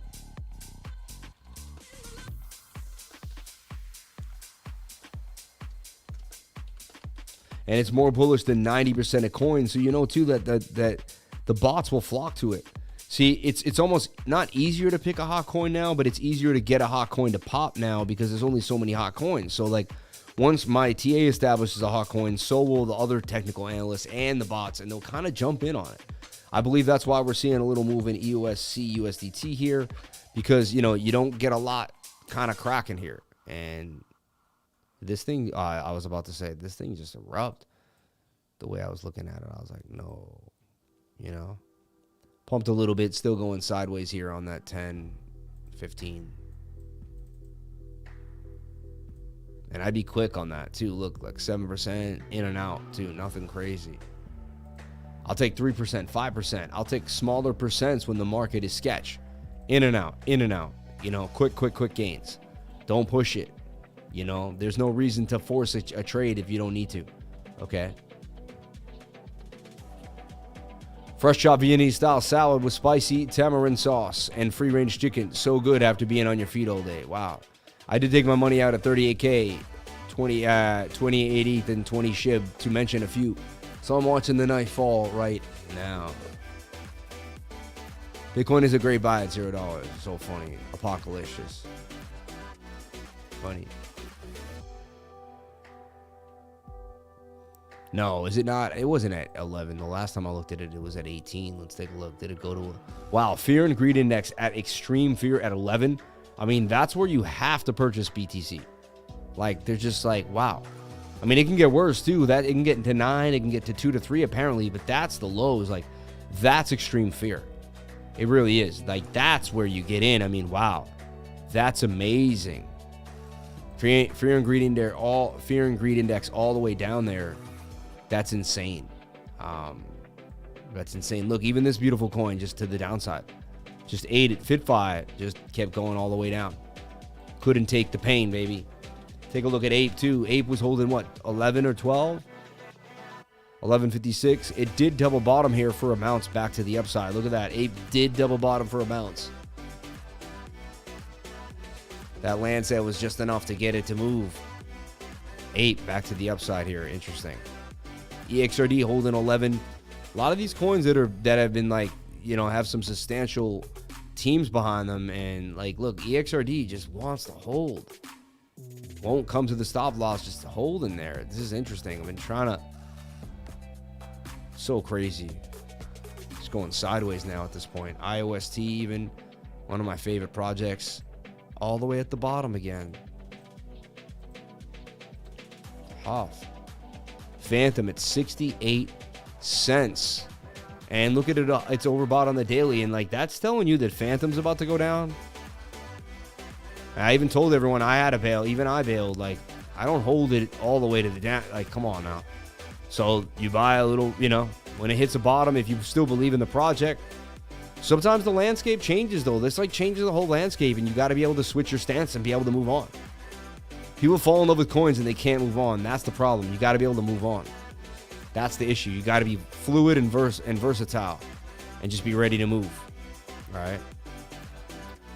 And it's more bullish than 90% of coins. So you know too that the bots will flock to it. See, it's almost not easier to pick a hot coin now, but it's easier to get a hot coin to pop now because there's only so many hot coins. So like once my TA establishes a hot coin, so will the other technical analysts and the bots, and they'll kind of jump in on it. I believe that's why we're seeing a little move in EOSC USDT here, because you know you don't get a lot kind of cracking here. And this thing, I was about to say, this thing just erupt. The way I was looking at it, I was like, no, you know. Pumped a little bit, still going sideways here on that 10, 15. And I'd be quick on that too. Look, like 7% in and out too, nothing crazy. I'll take 3%, 5%. I'll take smaller percents when the market is sketch. In and out, you know, quick gains. Don't push it. You know, there's no reason to force a trade if you don't need to. Okay. Fresh chopped Viennese style salad with spicy tamarind sauce and free range chicken. So good after being on your feet all day. Wow. I did take my money out at 38K, 28 ETH, and 20 SHIB to mention a few. So I'm watching the night fall right now. Bitcoin is a great buy at $0. So funny. Apocalypse. Funny. No, is it not? It wasn't at 11. The last time I looked at it, it was at 18. Let's take a look. Did it go to... Wow, Fear and Greed Index at extreme fear at 11. I mean, that's where you have to purchase BTC. Like, they're just like, wow. I mean, it can get worse, too. That it can get into 9. It can get to 2 to 3, apparently. But that's the lows. Like, that's extreme fear. It really is. Like, that's where you get in. I mean, wow. That's amazing. Fear and Greed Index, all the way down there. That's insane. That's insane. Look, even this beautiful coin just to the downside. Just ate it. FitFi just kept going all the way down. Couldn't take the pain, baby. Take a look at Ape, too. Ape was holding, what, 11 or 12? 11.56. It did double bottom here for a bounce back to the upside. Look at that. Ape did double bottom for a bounce. That land sale was just enough to get it to move. Ape back to the upside here. Interesting. EXRD holding 11. A lot of these coins that have been like, you know, have some substantial teams behind them, and like, look, EXRD just wants to hold. Won't come to the stop loss, just holding there. This is interesting. I've been trying to. So crazy. Just going sideways now at this point. IOST, even one of my favorite projects, all the way at the bottom again. Off. Phantom at 68 cents. And look at it, it's overbought on the daily, and like that's telling you that Phantom's about to go down. I even told everyone I had to bail. Even I bailed. Like, I don't hold it all the way to the down. Like, come on now. So you buy a little, you know, when it hits the bottom, if you still believe in the project. Sometimes the landscape changes, though. This like changes the whole landscape, and you got to be able to switch your stance and be able to move on. People fall in love with coins and they can't move on. That's the problem. You got to be able to move on. That's the issue. You got to be fluid and versatile and just be ready to move. All right.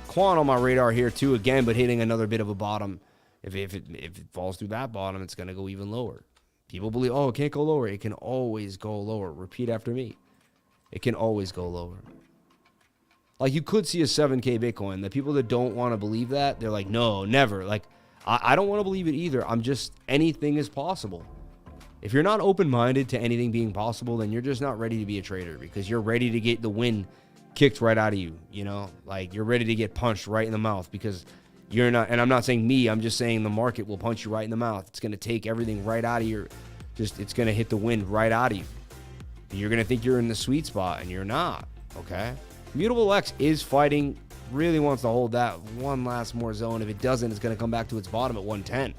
Quan on my radar here too again, but hitting another bit of a bottom. If it falls through that bottom, it's going to go even lower. People believe, oh, it can't go lower. It can always go lower. Repeat after me. It can always go lower. Like, you could see a 7K Bitcoin. The people that don't want to believe that, they're like, no, never. Like, I don't want to believe it either. I'm just, anything is possible. If you're not open-minded to anything being possible, then you're just not ready to be a trader, because you're ready to get the wind kicked right out of you, you know? Like, you're ready to get punched right in the mouth, because you're not, and I'm not saying me, I'm just saying the market will punch you right in the mouth. It's going to take everything right out of just it's going to hit the wind right out of you. You're going to think you're in the sweet spot, and you're not, okay? Mutable X is fighting, really wants to hold that one last more zone. If it doesn't, it's going to come back to its bottom at 110,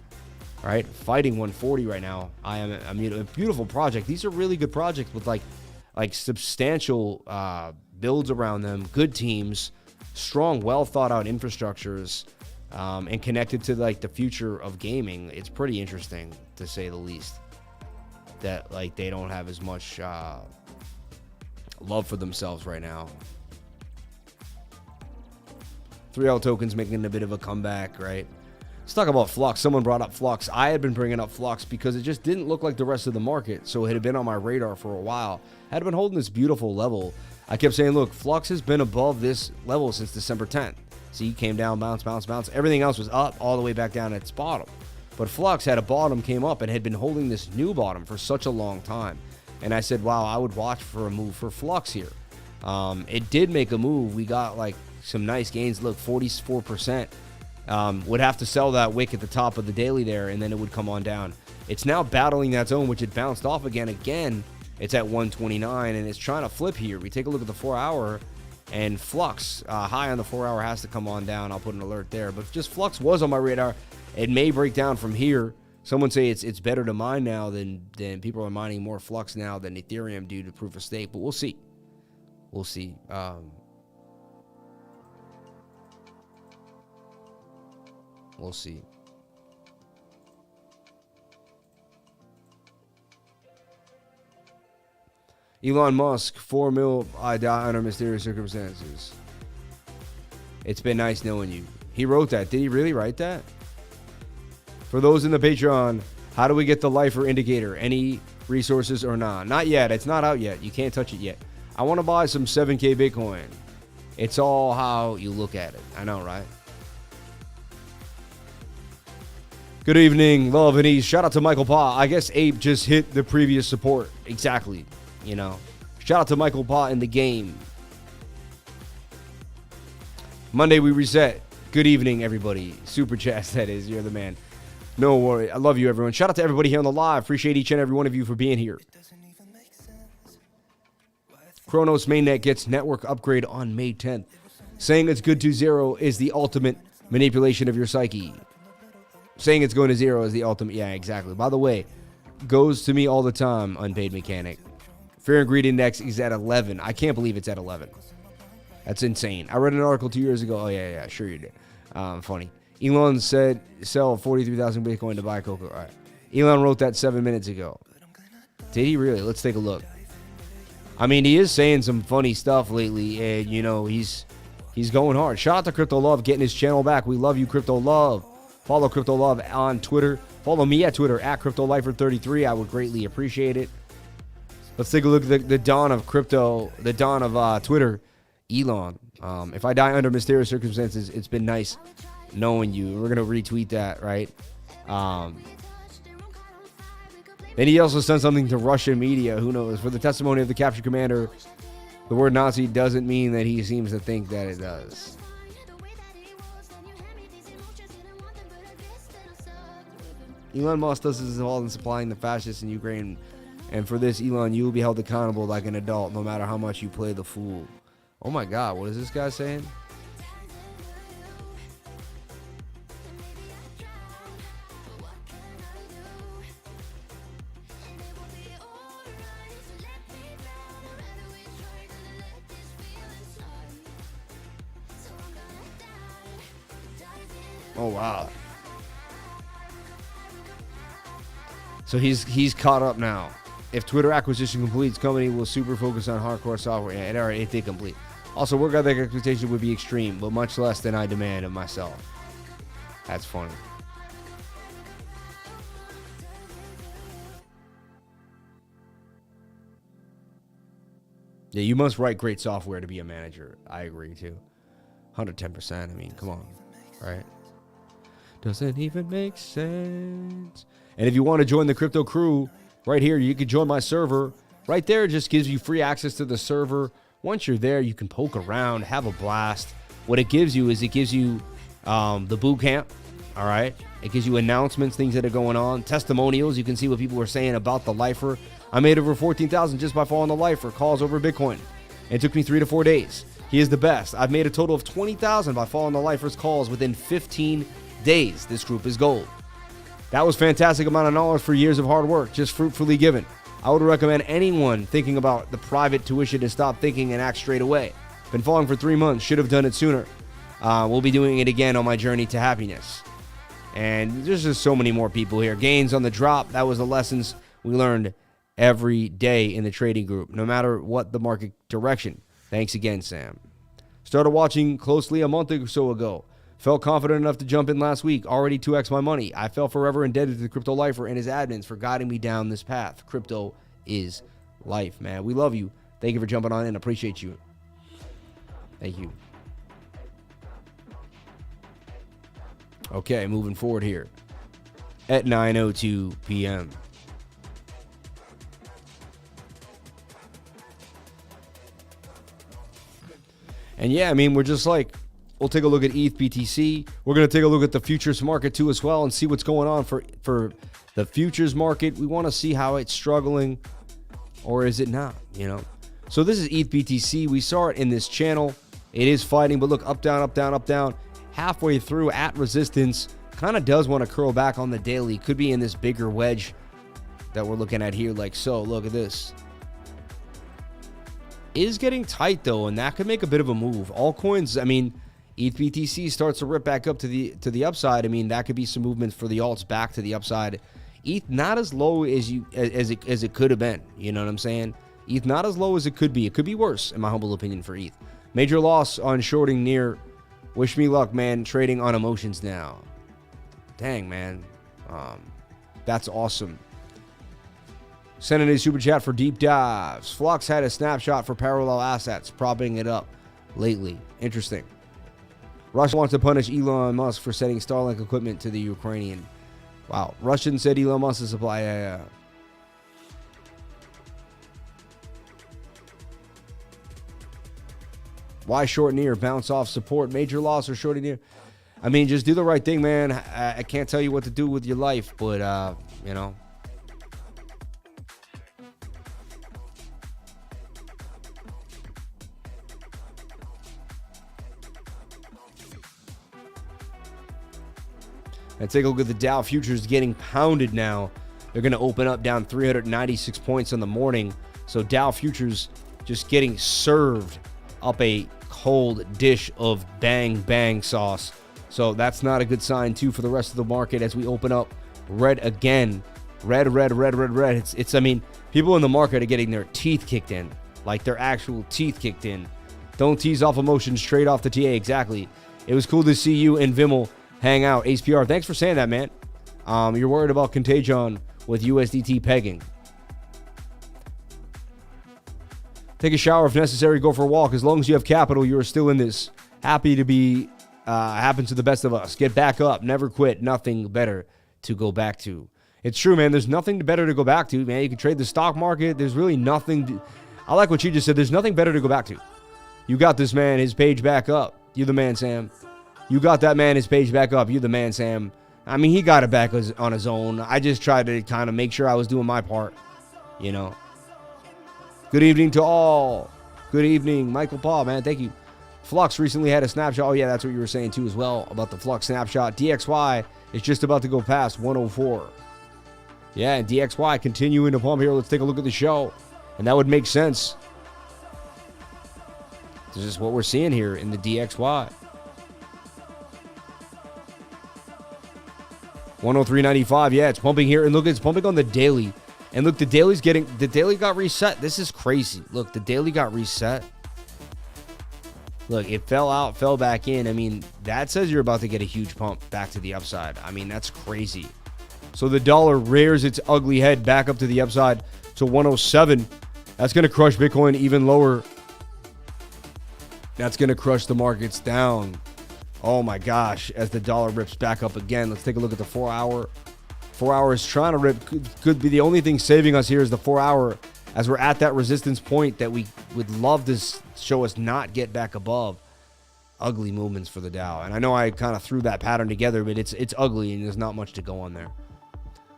right? Fighting 140 right now. A beautiful project. These are really good projects with like substantial builds around them, good teams, strong, well thought out infrastructures, and connected to like the future of gaming. It's pretty interesting, to say the least, that like they don't have as much love for themselves right now. 3L tokens making a bit of a comeback, right? Let's talk about Flux. Someone brought up Flux. I had been bringing up Flux because it just didn't look like the rest of the market, so it had been on my radar for a while. I had been holding this beautiful level. I kept saying, look, Flux has been above this level since December 10th. See, came down, bounce, bounce, bounce. Everything else was up all the way back down at its bottom. But Flux had a bottom, came up, and had been holding this new bottom for such a long time. And I said, wow, I would watch for a move for Flux here. It did make a move. We got like some nice gains. Look, 44%. Would have to sell that wick at the top of the daily there, and then it would come on down. It's now battling that zone, which it bounced off again. It's at 129, and it's trying to flip here. We take a look at the 4-hour, and Flux, high on the 4-hour, has to come on down. I'll put an alert there. But just Flux was on my radar. It may break down from here. Someone say it's better to mine now than people are mining more Flux now than Ethereum due to proof of stake. But we'll see. We'll see. We'll see. Elon Musk, 4 mil, I die under mysterious circumstances. It's been nice knowing you. He wrote that. Did he really write that? For those in the Patreon, how do we get the lifer indicator? Any resources or not? Not yet. It's not out yet. You can't touch it yet. I want to buy some 7K Bitcoin. It's all how you look at it. I know, right? Good evening, love and ease. Shout out to Michael Pa. I guess Ape just hit the previous support. Exactly. You know. Shout out to Michael Pa in the game. Monday we reset. Good evening, everybody. Super chat, that is. You're the man. No worry. I love you, everyone. Shout out to everybody here on the live. Appreciate each and every one of you for being here. Kronos mainnet gets network upgrade on May 10th. Saying it's good to zero is the ultimate manipulation of your psyche. Saying it's going to zero is the ultimate. Yeah, exactly. By the way, goes to me all the time, unpaid mechanic. Fear and greed index is at 11. I can't believe it's at 11. That's insane. I read an article 2 years ago. Oh, yeah, sure you did. Funny. Elon said sell 43,000 Bitcoin to buy Coco. All right. Elon wrote that 7 minutes ago. Did he really? Let's take a look. I mean, he is saying some funny stuff lately, and, you know, he's going hard. Shout out to Crypto Love getting his channel back. We love you, Crypto Love. Follow Crypto Love on Twitter. Follow me at Twitter at CryptoLifer33. I would greatly appreciate it. Let's take a look at the dawn of crypto, the dawn of Twitter. Elon. If I die under mysterious circumstances, it's been nice knowing you. We're going to retweet that, right? Then he also sent something to Russian media. Who knows? For the testimony of the captured commander, the word Nazi doesn't mean that he seems to think that it does. Elon Musk does this all in supplying the fascists in Ukraine. And for this, Elon, you will be held accountable like an adult, no matter how much you play the fool. Oh my God, what is this guy saying? Oh wow. So he's caught up now. If Twitter acquisition completes, company will super focus on hardcore software. Yeah, it did complete. Also, work ethic expectation would be extreme, but much less than I demand of myself. That's funny. Yeah, you must write great software to be a manager. I agree too. 110%. I mean, come on, right? Doesn't even make sense. And if you want to join the crypto crew, right here, you can join my server. Right there, it just gives you free access to the server. Once you're there, you can poke around, have a blast. What it gives you is it gives you the boot camp, All right. It gives you announcements, things that are going on, testimonials. You can see what people were saying about the lifer. I made over 14,000 just by following the lifer. Calls over Bitcoin. It took me 3 to 4 days. He is the best. I've made a total of 20,000 by following the lifer's calls within 15 days. This group is gold. That was fantastic amount of knowledge for years of hard work, just fruitfully given. I would recommend anyone thinking about the private tuition to stop thinking and act straight away. Been following for 3 months. Should have done it sooner. We'll be doing it again on my journey to happiness. And there's just so many more people here. Gains on the drop. That was the lessons we learned every day in the trading group, no matter what the market direction. Thanks again, Sam. Started watching closely a month or so ago. Felt confident enough to jump in last week. Already 2x my money. I felt forever indebted to the Crypto Lifer and his admins for guiding me down this path. Crypto is life, man. We love you. Thank you for jumping on in. Appreciate you. Thank you. Okay, moving forward here at 9:02 p.m. And yeah, I mean, we're just like, we'll take a look at ETH BTC. We're going to take a look at the futures market too as well and see what's going on for the futures market. We want to see how it's struggling, or is it not, you know? So this is ETH BTC. We saw it in this channel. It is fighting, but look, up, down, up, down, up, down. Halfway through at resistance. Kind of does want to curl back on the daily. Could be in this bigger wedge that we're looking at here, like so. Look at this. Is getting tight though, and that could make a bit of a move. Altcoins, I mean, ETH BTC starts to rip back up to the upside. I mean, that could be some movement for the alts back to the upside. ETH not as low as it could have been. You know what I'm saying? ETH not as low as it could be. It could be worse, in my humble opinion, for ETH. Major loss on shorting near. Wish me luck, man. Trading on emotions now. Dang, man. That's awesome. Sending a super chat for deep dives. Flux had a snapshot for parallel assets, propping it up lately. Interesting. Russia wants to punish Elon Musk for sending Starlink equipment to the Ukrainian. Wow. Russian said Elon Musk to supply. Yeah. Why short near? Bounce off support. Major loss or shorting near? I mean, just do the right thing, man. I can't tell you what to do with your life, but, you know. And take a look at the Dow futures getting pounded now. They're going to open up down 396 points in the morning. So Dow futures just getting served up a cold dish of bang bang sauce. So that's not a good sign too for the rest of the market as we open up red again. Red. It's I mean, people in the market are getting their teeth kicked in, like their actual teeth kicked in. Don't tease off emotions straight off the TA. Exactly. It was cool to see you and Vimmel hang out. Ace PR, thanks for saying that, man. You're worried about contagion with USDT pegging. Take a shower if necessary. Go for a walk. As long as you have capital, you are still in this. Happy to be happens to the best of us. Get back up. Never quit. Nothing better to go back to. It's true, man. There's nothing better to go back to, man. You can trade the stock market. There's really nothing. I like what you just said. There's nothing better to go back to. You got this, man. His page back up. You the man, Sam. You got that man, his page back up. You the man, Sam. I mean, he got it back on his own. I just tried to kind of make sure I was doing my part, you know. Good evening to all. Good evening, Michael Paul, man. Thank you. Flux recently had a snapshot. Oh, yeah, that's what you were saying, too, as well, about the Flux snapshot. DXY is just about to go past 104. Yeah, and DXY continuing to pump here. Let's take a look at the show. And that would make sense. This is what we're seeing here in the DXY. 103.95. Yeah, it's pumping here. And look, it's pumping on the daily. And look, the daily got reset. This is crazy. Look, the daily got reset. Look, it fell out, fell back in. I mean, that says you're about to get a huge pump back to the upside. I mean, that's crazy. So the dollar rears its ugly head back up to the upside to 107. That's going to crush Bitcoin even lower. That's going to crush the markets down. Oh my gosh, as the dollar rips back up again. Let's take a look at the 4 hour. 4 hours trying to rip. Could be the only thing saving us here is the 4 hour, as we're at that resistance point that we would love to show us not get back above. ugly movements for the Dow. And I know I kind of threw that pattern together, but it's ugly and there's not much to go on there.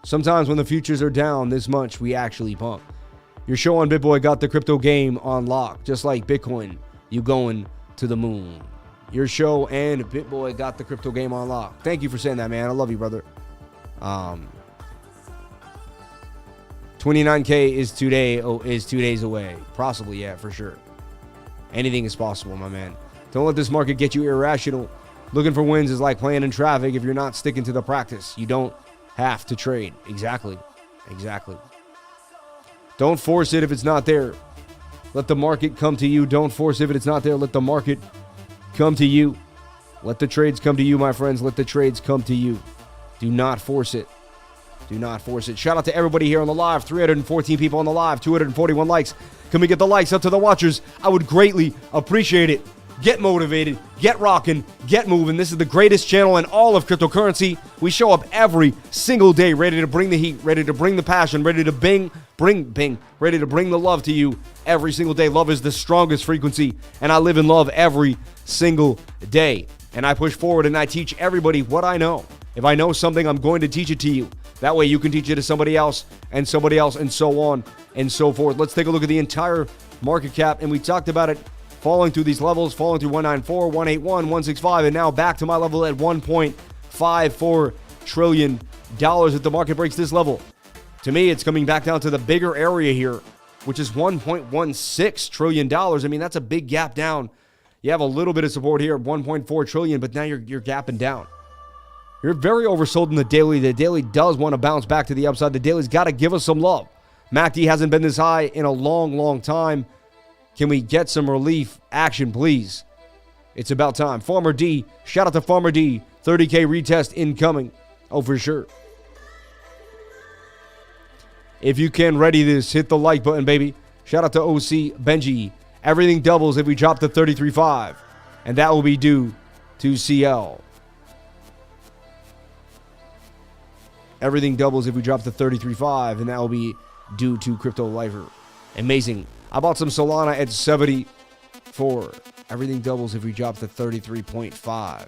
Sometimes when the futures are down this much, we actually pump. Your show on BitBoy got the crypto game on lock, just like Bitcoin. You going to the moon. Your show and BitBoy got the crypto game on lock. Thank you for saying that, man. I love you, brother. 29K is 2 days away. Possibly, yeah, for sure. Anything is possible, my man. Don't let this market get you irrational. Looking for wins is like playing in traffic. If you're not sticking to the practice, you don't have to trade. Exactly. Don't force it if it's not there. Let the market come to you. Don't force it if it's not there. Let the market come to you. Let the trades come to you, my friends. Let the trades come to you. Do not force it. Do not force it. Shout out to everybody here on the live. 314 people on the live. 241 likes. Can we get the likes up to the watchers? I would greatly appreciate it. Get motivated. Get rocking. Get moving. This is the greatest channel in all of cryptocurrency. We show up every single day ready to bring the heat, ready to bring the passion, ready to ready to bring the love to you every single day. Love is the strongest frequency, and I live in love every single day. And I push forward and I teach everybody what I know. If I know something, I'm going to teach it to you. That way you can teach it to somebody else, and so on and so forth. Let's take a look at the entire market cap, and we talked about it falling through these levels, falling through 194, 181, 165, and now back to my level at $1.54 trillion if the market breaks this level. To me, it's coming back down to the bigger area here, which is $1.16 trillion. I mean, that's a big gap down. You have a little bit of support here at 1.4 trillion, but now you're gapping down. You're very oversold in the daily. The daily does want to bounce back to the upside. The daily's got to give us some love. MACD hasn't been this high in a long time. Can we get some relief action, please? It's about time. Farmer D, shout out to Farmer D. 30K retest incoming. Oh, for sure. If you can ready this, hit the like button, baby. Shout out to OC Benji. Everything doubles if we drop to 33.5. And that will be due to CL. Everything doubles if we drop to 33.5, and that will be due to Crypto Lifer. Amazing. I bought some Solana at 74. Everything doubles if we drop to 33.5.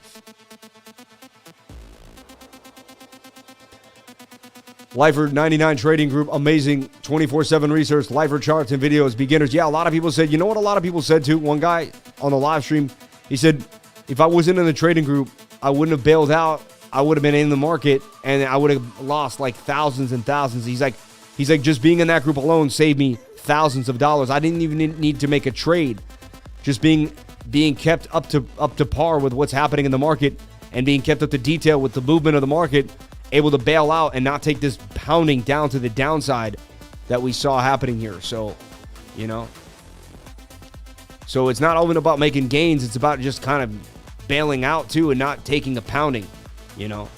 Lifer 99 Trading Group, amazing 24/7 research, Lifer charts and videos, beginners. Yeah, a lot of people said, you know what a lot of people said too? One guy on the live stream, he said, if I wasn't in the trading group, I wouldn't have bailed out. I would have been in the market and I would have lost like thousands and thousands. He's like, just being in that group alone saved me thousands of dollars. I didn't even need to make a trade. Just being kept up to par with what's happening in the market and being kept up to detail with the movement of the market, able to bail out and not take this pounding down to the downside that we saw happening here. So, you know. So it's not only about making gains, it's about just kind of bailing out too and not taking a pounding. You know,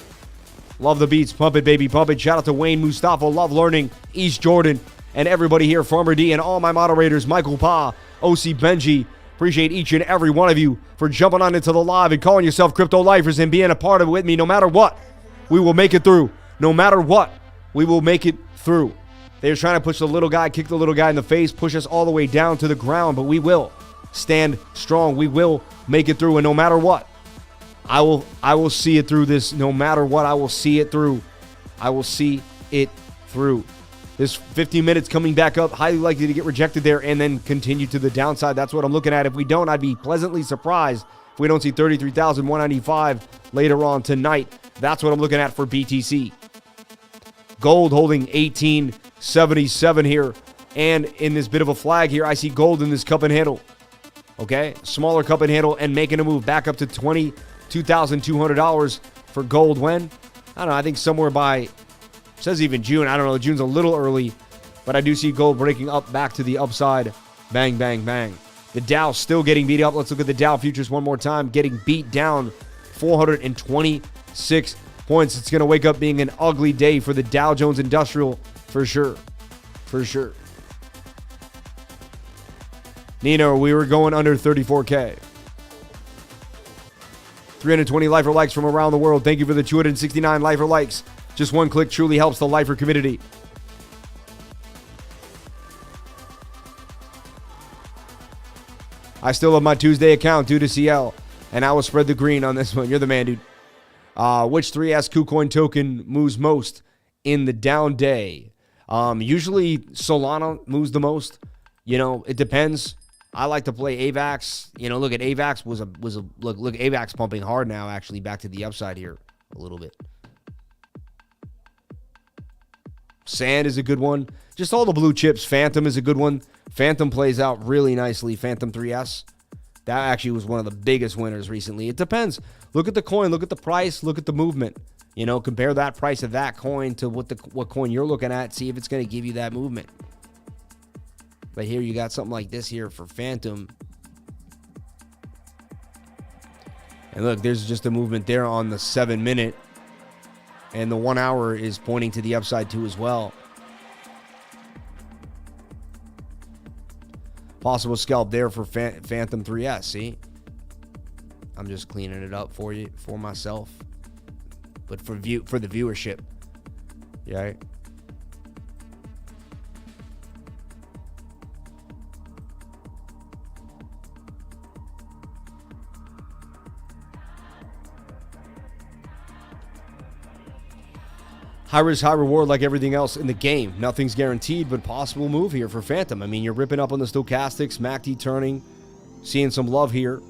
love the beats. Pump it, baby. Pump it. Shout out to Wayne Mustafa. Love learning. East Jordan. And everybody here. Farmer D and all my moderators. Michael Pa. OC Benji. Appreciate each and every one of you for jumping on into the live and calling yourself Crypto Lifers and being a part of it with me. No matter what, we will make it through. No matter what, we will make it through. They're trying to push the little guy, kick the little guy in the face, push us all the way down to the ground. But we will stand strong. We will make it through. And no matter what, I will see it through this. No matter what, I will see it through. I will see it through. This 15 minutes coming back up, highly likely to get rejected there and then continue to the downside. That's what I'm looking at. If we don't, I'd be pleasantly surprised if we don't see 33,195 later on tonight. That's what I'm looking at for BTC. Gold holding 1877 here. And in this bit of a flag here, I see gold in this cup and handle. Okay, smaller cup and handle and making a move back up to $22,200 for gold when? I don't know, I think somewhere by, it says even June. I don't know, June's a little early, but I do see gold breaking up back to the upside. Bang, bang, bang. The Dow still getting beat up. Let's look at the Dow futures one more time. Getting beat down 426 points. It's going to wake up being an ugly day for the Dow Jones Industrial for sure. For sure. Nino, we were going under 34K. 320 Lifer likes from around the world. Thank you for the 269 Lifer likes. Just one click truly helps the Lifer community. I still have my Tuesday account due to CL. And I will spread the green on this one. You're the man, dude. Which 3S KuCoin token moves most in the down day? Usually Solana moves the most. You know, it depends. I like to play AVAX. You know, look at AVAX look AVAX pumping hard now, actually back to the upside here a little bit. Sand is a good one. Just all the blue chips. Phantom is a good one. Phantom plays out really nicely. Phantom 3S. That actually was one of the biggest winners recently. It depends. Look at the coin. Look at the price. Look at the movement. You know, compare that price of that coin to what coin you're looking at. See if it's going to give you that movement. But here you got something like this here for Phantom. And look, there's just a movement there on the 7-minute. And the 1 hour is pointing to the upside too as well. Possible scalp there for Phantom 3S, see? I'm just cleaning it up for you, for myself. But for the viewership. Yeah. Right? High risk, high reward like everything else in the game. Nothing's guaranteed, but possible move here for Phantom. I mean, you're ripping up on the stochastics, MACD turning, seeing some love here.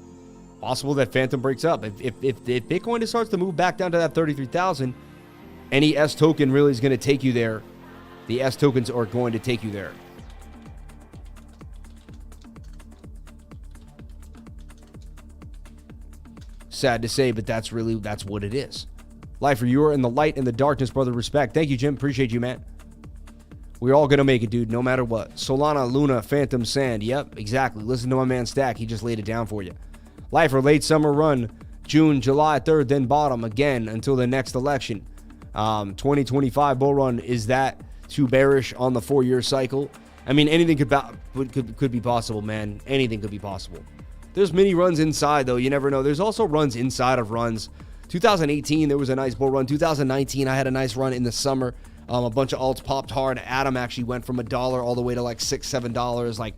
Possible that Phantom breaks up. If Bitcoin starts to move back down to that 33,000, any S token really is going to take you there. The S tokens are going to take you there. Sad to say, but that's what it is. Lifer, you are in the light and the darkness, brother. Respect. Thank you, Jim. Appreciate you, man. We're all going to make it, dude, no matter what. Solana, Luna, Phantom, Sand. Yep, exactly. Listen to my man Stack. He just laid it down for you. Lifer, late summer run. June, July 3rd, then bottom again until the next election. 2025 bull run. Is that too bearish on the 4-year cycle? I mean, anything could be possible, man. Anything could be possible. There's many runs inside, though. You never know. There's also runs inside of runs. 2018, there was a nice bull run. 2019, I had a nice run in the summer. A bunch of alts popped hard. Atom actually went from $1 all the way to like $6, $7. Like,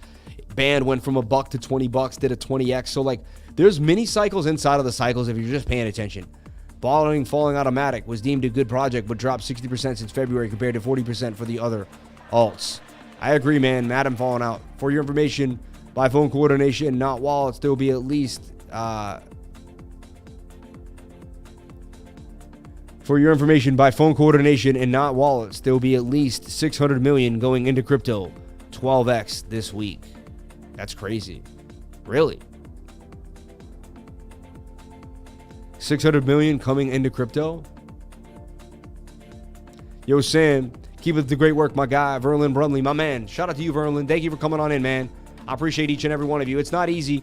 Band went from $1 to $20, did a 20x. So, like, there's many cycles inside of the cycles if you're just paying attention. Falling Automatic was deemed a good project, but dropped 60% since February compared to 40% for the other alts. I agree, man. Atom falling out. For your information, by phone coordination, not wallets, there will be at least... For your information, by phone coordination and not wallets, there will be at least 600 million going into crypto, 12x this week. That's crazy. Really? 600 million coming into crypto? Yo, Sam, keep up the great work, my guy, Verlin Brumley, my man. Shout out to you, Verlin. Thank you for coming on in, man. I appreciate each and every one of you. It's not easy.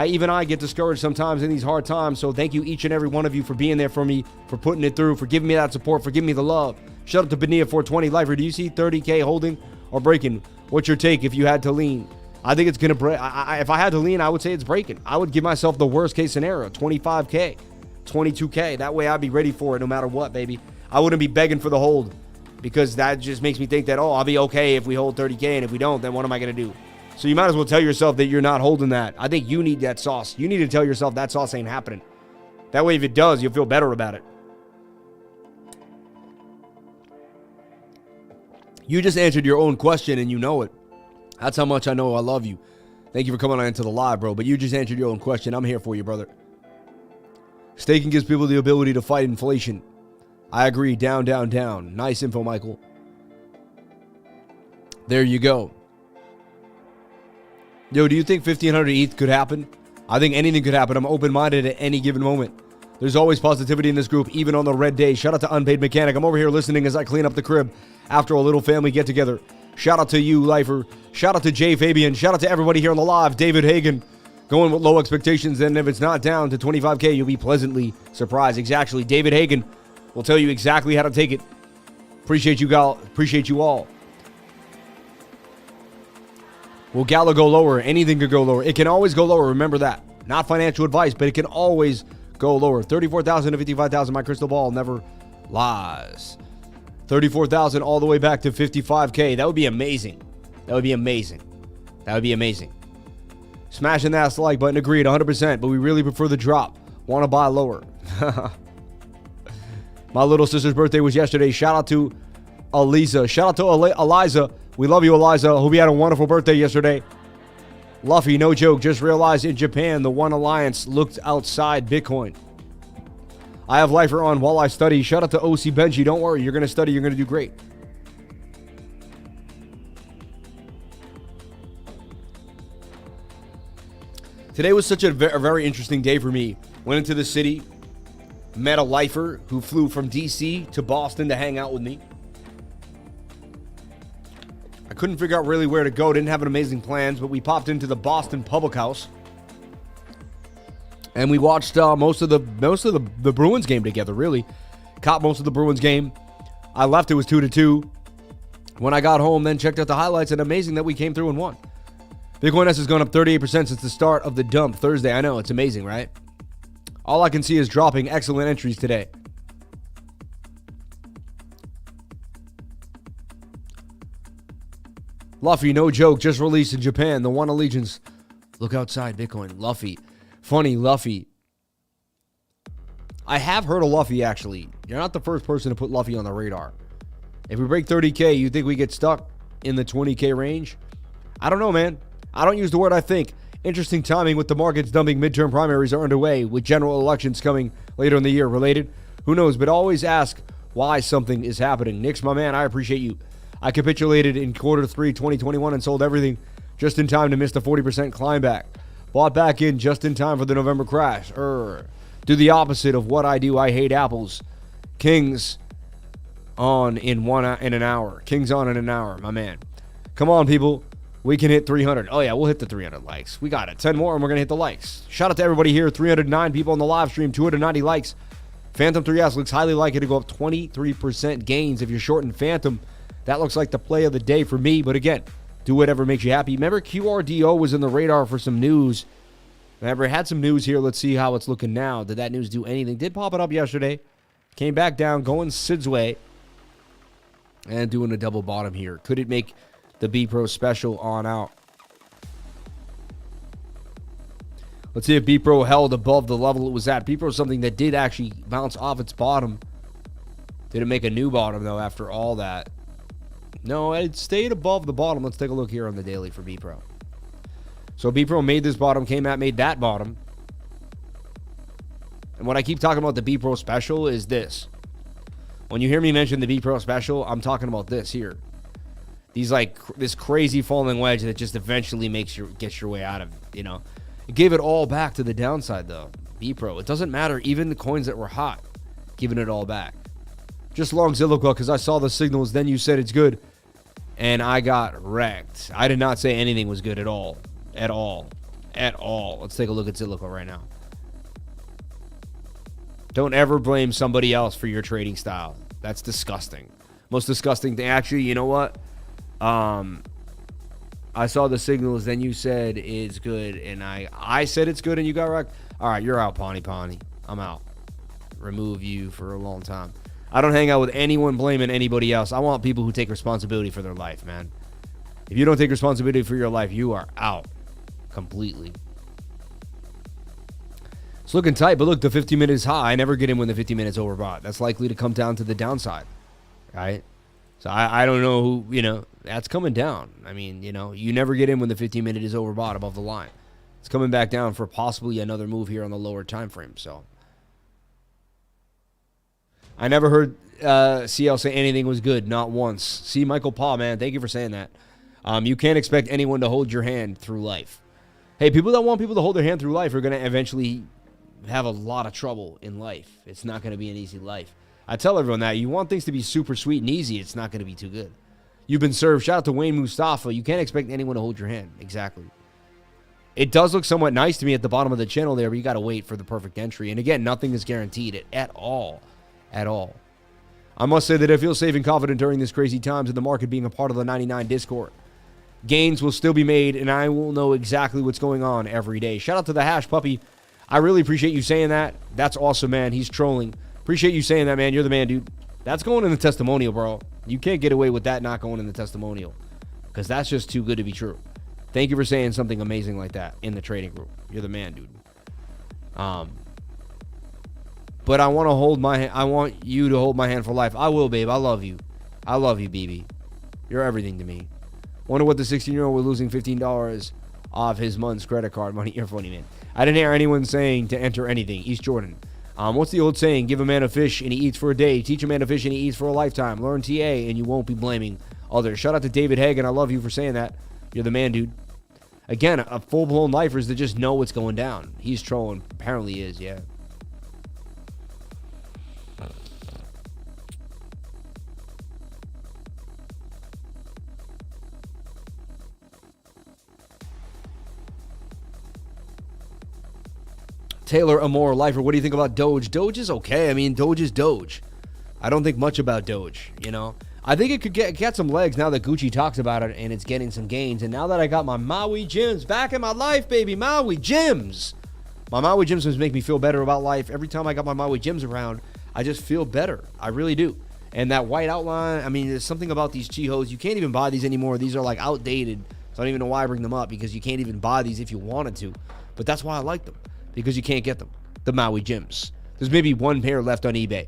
Even I get discouraged sometimes in these hard times, so thank you each and every one of you for being there for me, for putting it through, for giving me that support, for giving me the love. Shout out to Benia420. Lifer, do you see 30K holding or breaking? What's your take if you had to lean? I think it's going to break. If I had to lean, I would say it's breaking. I would give myself the worst case scenario, 25K, 22K. That way I'd be ready for it no matter what, baby. I wouldn't be begging for the hold because that just makes me think that, oh, I'll be okay if we hold 30K, and if we don't, then what am I going to do? So you might as well tell yourself that you're not holding that. I think you need that sauce. You need to tell yourself that sauce ain't happening. That way, if it does, you'll feel better about it. You just answered your own question, and you know it. That's how much I know I love you. Thank you for coming on into the live, bro. But you just answered your own question. I'm here for you, brother. Staking gives people the ability to fight inflation. I agree. Down, down, down. Nice info, Michael. There you go. Yo, do you think 1,500 ETH could happen? I think anything could happen. I'm open-minded at any given moment. There's always positivity in this group, even on the red day. Shout out to Unpaid Mechanic. I'm over here listening as I clean up the crib after a little family get-together. Shout out to you, Lifer. Shout out to Jay Fabian. Shout out to everybody here on the live. David Hagan, going with low expectations. And if it's not down to 25K, you'll be pleasantly surprised. Exactly. David Hagan will tell you exactly how to take it. Appreciate you, Gal. Appreciate you all. Will GALO go lower? Anything could go lower. It can always go lower. Remember that. Not financial advice, but it can always go lower. 34,000 to 55,000. My crystal ball never lies. 34,000 all the way back to 55K. That would be amazing. That would be amazing. That would be amazing. Smashing that like button. Agreed 100%, but we really prefer the drop. Want to buy lower. My little sister's birthday was yesterday. Shout out to Eliza. Shout out to Eliza. We love you, Eliza. Hope you had a wonderful birthday yesterday. Luffy, no joke. Just realized in Japan, the One Alliance looked outside Bitcoin. I have Lifer on while I study. Shout out to OC Benji. Don't worry. You're going to study. You're going to do great. Today was such a very interesting day for me. Went into the city, met a lifer who flew from DC to Boston to hang out with me. I couldn't figure out really where to go. Didn't have an amazing plans, but we popped into the Boston Public House. And we watched most of the Bruins game together, really. Caught most of the Bruins game. I left, it was 2-2. When I got home, then checked out the highlights, and amazing that we came through and won. Bitcoin S has gone up 38% since the start of the dump Thursday. I know, it's amazing, right? All I can see is dropping. Excellent entries today. Luffy, no joke, just released in Japan. The One Allegiance. Look outside Bitcoin. Luffy. Funny, Luffy. I have heard of Luffy, actually. You're not the first person to put Luffy on the radar. If we break 30K, you think we get stuck in the 20K range? I don't know, man. I don't use the word I think. Interesting timing with the markets dumping. Midterm primaries are underway with general elections coming later in the year. Related? Who knows? But always ask why something is happening. Nick's my man. I appreciate you. I capitulated in Q3 2021 and sold everything just in time to miss the 40% climb back. Bought back in just in time for the November crash. Do the opposite of what I do. I hate apples. Kings on in an hour. Kings on in an hour, my man. Come on, people. We can hit 300. Oh, yeah, we'll hit the 300 likes. We got it. 10 more, and we're going to hit the likes. Shout out to everybody here. 309 people on the live stream. 290 likes. Phantom 3S looks highly likely to go up 23% gains if you're shorting Phantom. That looks like the play of the day for me. But again, do whatever makes you happy. Remember, QRDO was in the radar for some news. Remember, had some news here. Let's see how it's looking now. Did that news do anything? Did pop it up yesterday. Came back down, going Sid's way. And doing a double bottom here. Could it make the BEPRO special on out? Let's see if BEPRO held above the level it was at. BEPRO is something that did actually bounce off its bottom. Did it make a new bottom, though, after all that? No, it stayed above the bottom. Let's take a look here on the daily for BEPRO. So BEPRO made this bottom, came out, made that bottom. And what I keep talking about the BEPRO special is this. When you hear me mention the BEPRO special, I'm talking about this here. These this crazy falling wedge that just eventually gets your way out of, It gave it all back to the downside, though. BEPRO. It doesn't matter. Even the coins that were hot, giving it all back. Just long Zilliqa because I saw the signals. Then you said it's good. And I got wrecked. I did not say anything was good at all. At all. At all. Let's take a look at Zilliqa right now. Don't ever blame somebody else for your trading style. That's disgusting. Most disgusting thing. Actually, you know what? I saw the signals, then you said it's good, and I said it's good, and you got wrecked. All right, you're out, Pawnee. I'm out. Remove you for a long time. I don't hang out with anyone blaming anybody else. I want people who take responsibility for their life, man. If you don't take responsibility for your life, you are out completely. It's looking tight, but look, the 50-minute is high. I never get in when the 50 minutes overbought. That's likely to come down to the downside, right? So I don't know who, that's coming down. I mean, you never get in when the 15-minute is overbought above the line. It's coming back down for possibly another move here on the lower time frame. So I never heard CL say anything was good, not once. See, Michael Paul, man, thank you for saying that. You can't expect anyone to hold your hand through life. Hey, people that want people to hold their hand through life are going to eventually have a lot of trouble in life. It's not going to be an easy life. I tell everyone that. You want things to be super sweet and easy, it's not going to be too good. You've been served. Shout out to Wayne Mustafa. You can't expect anyone to hold your hand. Exactly. It does look somewhat nice to me at the bottom of the channel there, but you got to wait for the perfect entry. And again, nothing is guaranteed at all. At all. I must say that I feel safe and confident during this crazy times in the market being a part of the 99 Discord. Gains will still be made, and I will know exactly what's going on every day. Shout out to the Hash Puppy. I really appreciate you saying that. That's awesome, man. He's trolling. Appreciate you saying that, man. You're the man, dude. That's going in the testimonial, bro. You can't get away with that not going in the testimonial because that's just too good to be true. Thank you for saying something amazing like that in the trading group. You're the man, dude. but I want you to hold my hand for life. I will, babe. I love you. I love you, BB. You're everything to me. Wonder what the 16-year-old was losing $15 off his month's credit card money. You're funny, man. I didn't hear anyone saying to enter anything. East Jordan. What's the old saying? Give a man a fish and he eats for a day. Teach a man to fish and he eats for a lifetime. Learn TA and you won't be blaming others. Shout out to David Hagen. I love you for saying that. You're the man, dude. Again, a full-blown lifers that just know what's going down. He's trolling. Apparently is, yeah. Taylor Amore, lifer, what do you think about Doge? Doge is okay. I mean, Doge is Doge. I don't think much about Doge, you know. I think it could get some legs now that Gucci talks about it and it's getting some gains. And now that I got my Maui gems back in my life, baby, Maui gems. My Maui gems make me feel better about life. Every time I got my Maui gems around, I just feel better. I really do. And that white outline, I mean, there's something about these Chihos. You can't even buy these anymore. These are like outdated. So I don't even know why I bring them up, because you can't even buy these if you wanted to. But that's why I like them, because you can't get them. The Maui gems. There's maybe one pair left on eBay.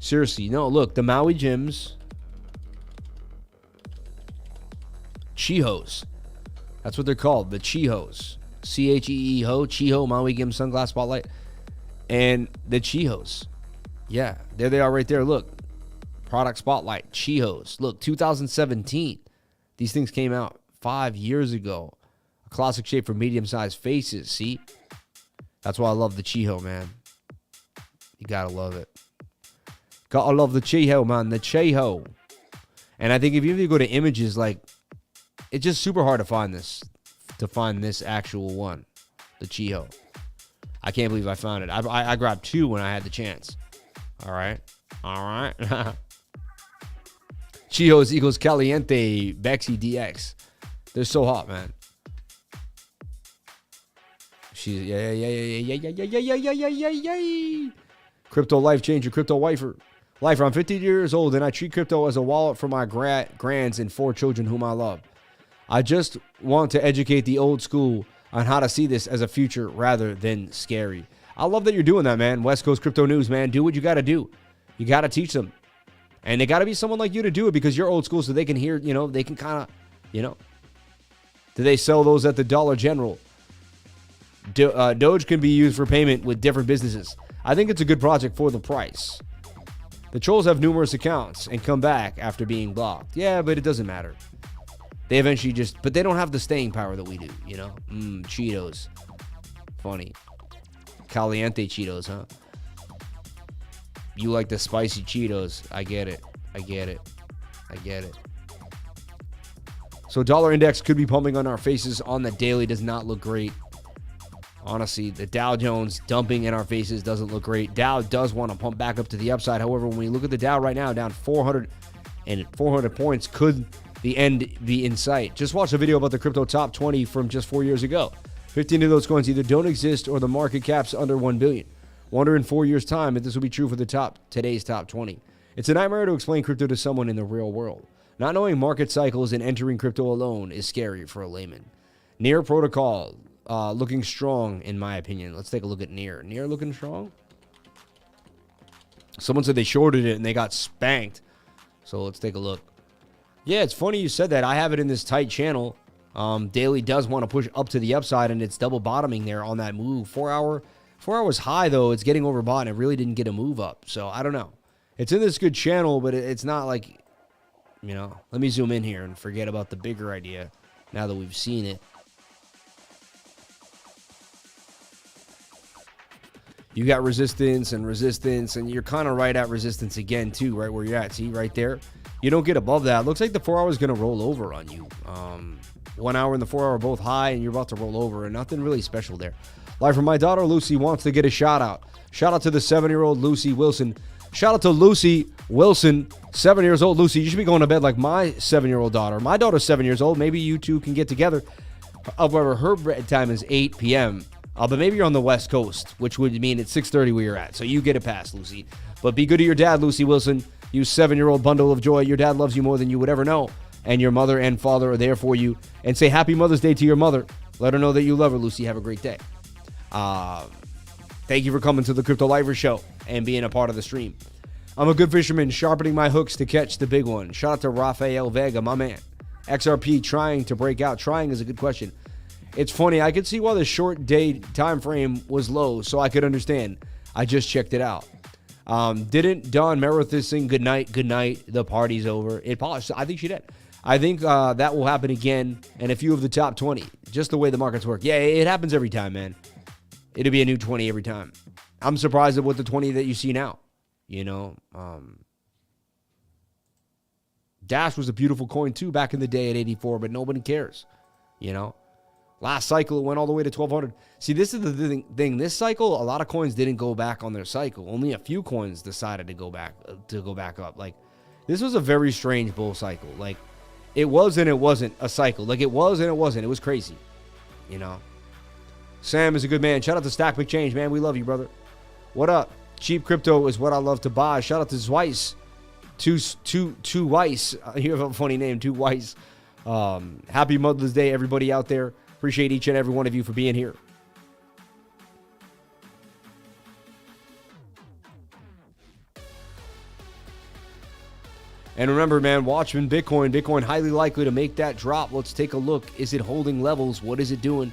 Seriously, no, look, the Maui gems. Chihos. That's what they're called, the Chihos. C-H-E-E-Ho, Chiho, Maui Gem Sunglass Spotlight. And the Chihos. Yeah, there they are right there. Look, product spotlight, Chihos. Look, 2017. These things came out 5 years ago. A classic shape for medium-sized faces, see? That's why I love the Chiho, man. You gotta love it. Gotta love the Chiho, man, the Chiho. And I think if you go to images, like, it's just super hard to find this actual one, the Chiho. I can't believe I found it. I grabbed two when I had the chance. All right. Chihos equals Caliente Bexy DX. They're so hot, man. She's yeah. Crypto life changer, crypto wifer. Lifer, I'm 50 years old and I treat crypto as a wallet for my grands and 4 children whom I love. I just want to educate the old school on how to see this as a future rather than scary. I love that you're doing that, man. West Coast Crypto News, man. Do what you got to do. You got to teach them. And they got to be someone like you to do it, because you're old school, so they can hear, you know, they can kind of, you know. Do they sell those at the Dollar General? Doge can be used for payment with different businesses. I think it's a good project for the price. The trolls have numerous accounts and come back after being blocked. Yeah, but it doesn't matter. They eventually but they don't have the staying power that we do, you know? Cheetos. Funny. Caliente Cheetos, huh? You like the spicy Cheetos. I get it. So dollar index could be pumping on our faces on the daily. Does not look great. Honestly, the Dow Jones dumping in our faces doesn't look great. Dow does want to pump back up to the upside. However, when we look at the Dow right now, down 400 points, could the end be in sight? Just watch a video about the crypto top 20 from just 4 years ago. 15 of those coins either don't exist or the market cap's under 1 billion. Wonder in 4 years' time if this will be true for today's top 20. It's a nightmare to explain crypto to someone in the real world. Not knowing market cycles and entering crypto alone is scary for a layman. Near protocol looking strong, in my opinion. Let's take a look at Near. Near looking strong? Someone said they shorted it and they got spanked. So let's take a look. Yeah, it's funny you said that. I have it in this tight channel. Daily does want to push up to the upside, and it's double bottoming there on that move. 4 hours high, though. It's getting overbought, and it really didn't get a move up. So I don't know. It's in this good channel, but it's not like, you know. Let me zoom in here and forget about the bigger idea now that we've seen it. You got resistance, and you're kind of right at resistance again, too, right where you're at. See, right there? You don't get above that. Looks like the 4 hour is going to roll over on you. 1 hour and the 4 hour are both high, and you're about to roll over, and nothing really special there. Live from my daughter, Lucy, wants to get a shout-out. Shout-out to the 7-year-old Lucy Wilson. Shout-out to Lucy Wilson, 7 years old. Lucy, you should be going to bed like my 7-year-old daughter. My daughter's 7 years old. Maybe you two can get together. However, her bedtime is 8 p.m., but maybe you're on the West Coast, which would mean it's 6:30 where you're at. So you get a pass, Lucy. But be good to your dad, Lucy Wilson. You 7-year-old bundle of joy. Your dad loves you more than you would ever know. And your mother and father are there for you. And say Happy Mother's Day to your mother. Let her know that you love her, Lucy. Have a great day. Thank you for coming to the Crypto Lifer Show and being a part of the stream. I'm a good fisherman, sharpening my hooks to catch the big one. Shout out to Rafael Vega, my man. XRP trying to break out. Trying is a good question. It's funny. I could see why the short day time frame was low, so I could understand. I just checked it out. Didn't Dawn Meredith sing good night, the party's over? It polished. I think she did. I think that will happen again in a few of the top 20. Just the way the markets work. Yeah, it happens every time, man. It'll be a new 20 every time. I'm surprised at what the 20 that you see now. You know, Dash was a beautiful coin too back in the day at 84, but nobody cares. You know, last cycle it went all the way to 1200. See, this is the thing. This cycle, a lot of coins didn't go back on their cycle. Only a few coins decided to go back up. Like, this was a very strange bull cycle. Like, it was and it wasn't a cycle. Like, it was and it wasn't. It was crazy. You know, Sam is a good man. Shout out to Stack McChange, man. We love you, brother. What up? Cheap crypto is what I love to buy. Shout out to Zweiss. Two Weiss. You have a funny name, Two Weiss. Happy Mother's Day, everybody out there. Appreciate each and every one of you for being here. And remember, man, Watchman Bitcoin. Bitcoin highly likely to make that drop. Let's take a look. Is it holding levels? What is it doing?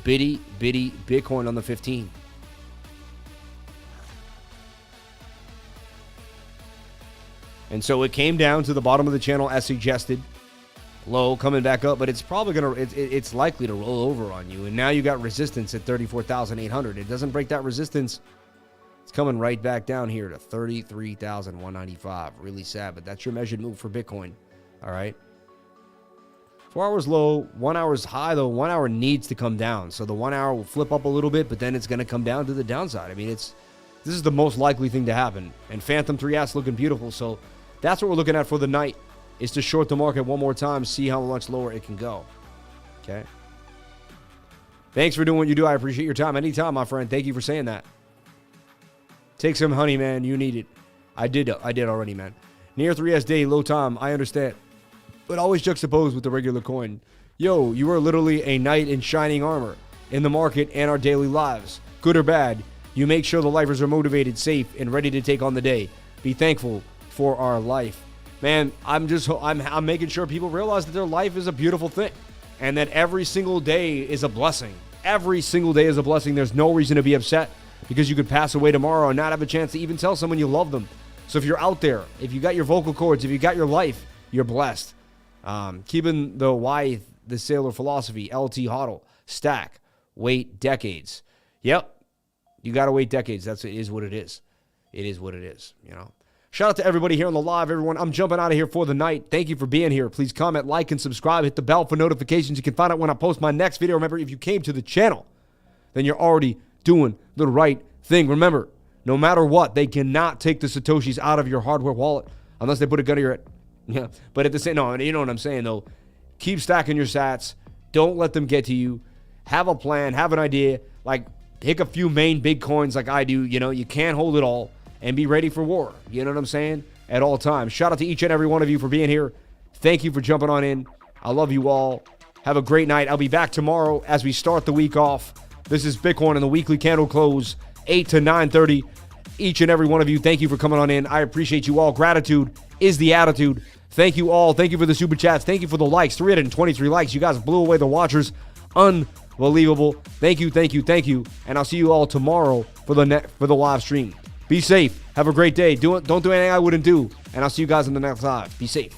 Bitty Bitcoin on the 15. And so it came down to the bottom of the channel as suggested. Low coming back up, but it's probably it's likely to roll over on you. And now you got resistance at 34,800. It doesn't break that resistance. It's coming right back down here to 33,195. Really sad, but that's your measured move for Bitcoin. All right. 4 hours low, 1 hour's high though. 1 hour needs to come down. So the 1 hour will flip up a little bit, but then it's going to come down to the downside. I mean, this is the most likely thing to happen. And Phantom 3S looking beautiful. So that's what we're looking at for the night, is to short the market one more time, see how much lower it can go. Okay. Thanks for doing what you do. I appreciate your time. Anytime, my friend. Thank you for saying that. Take some honey, man. You need it. I did already, man. Near 3S day, low time. I understand. But always juxtaposed with the regular coin. Yo, you are literally a knight in shining armor in the market and our daily lives. Good or bad, you make sure the lifers are motivated, safe, and ready to take on the day. Be thankful for our life. Man, I'm making sure people realize that their life is a beautiful thing and that every single day is a blessing. Every single day is a blessing. There's no reason to be upset because you could pass away tomorrow and not have a chance to even tell someone you love them. So if you're out there, if you got your vocal cords, if you got your life, you're blessed. Keeping the why the sailor philosophy, LT hodl, stack, wait decades. Yep. You got to wait decades. It is what it is. It is what it is, you know. Shout out to everybody here on the live, everyone. I'm jumping out of here for the night. Thank you for being here. Please comment, like, and subscribe. Hit the bell for notifications. You can find out when I post my next video. Remember, if you came to the channel, then you're already doing the right thing. Remember, no matter what, they cannot take the Satoshis out of your hardware wallet unless they put a gun to your head. Yeah, but at the same, no, you know what I'm saying, though. Keep stacking your sats. Don't let them get to you. Have a plan. Have an idea. Like, pick a few main big coins like I do. You know, you can't hold it all. And be ready for war. You know what I'm saying? At all times. Shout out to each and every one of you for being here. Thank you for jumping on in. I love you all. Have a great night. I'll be back tomorrow as we start the week off. This is Bitcoin and the weekly candle close, 8 to 9:30. Each and every one of you, thank you for coming on in. I appreciate you all. Gratitude is the attitude. Thank you all. Thank you for the super chats. Thank you for the likes. 323 likes. You guys blew away the watchers. Unbelievable. Thank you, thank you, thank you. And I'll see you all tomorrow for the live stream. Be safe. Have a great day. Don't do anything I wouldn't do. And I'll see you guys in the next live. Be safe.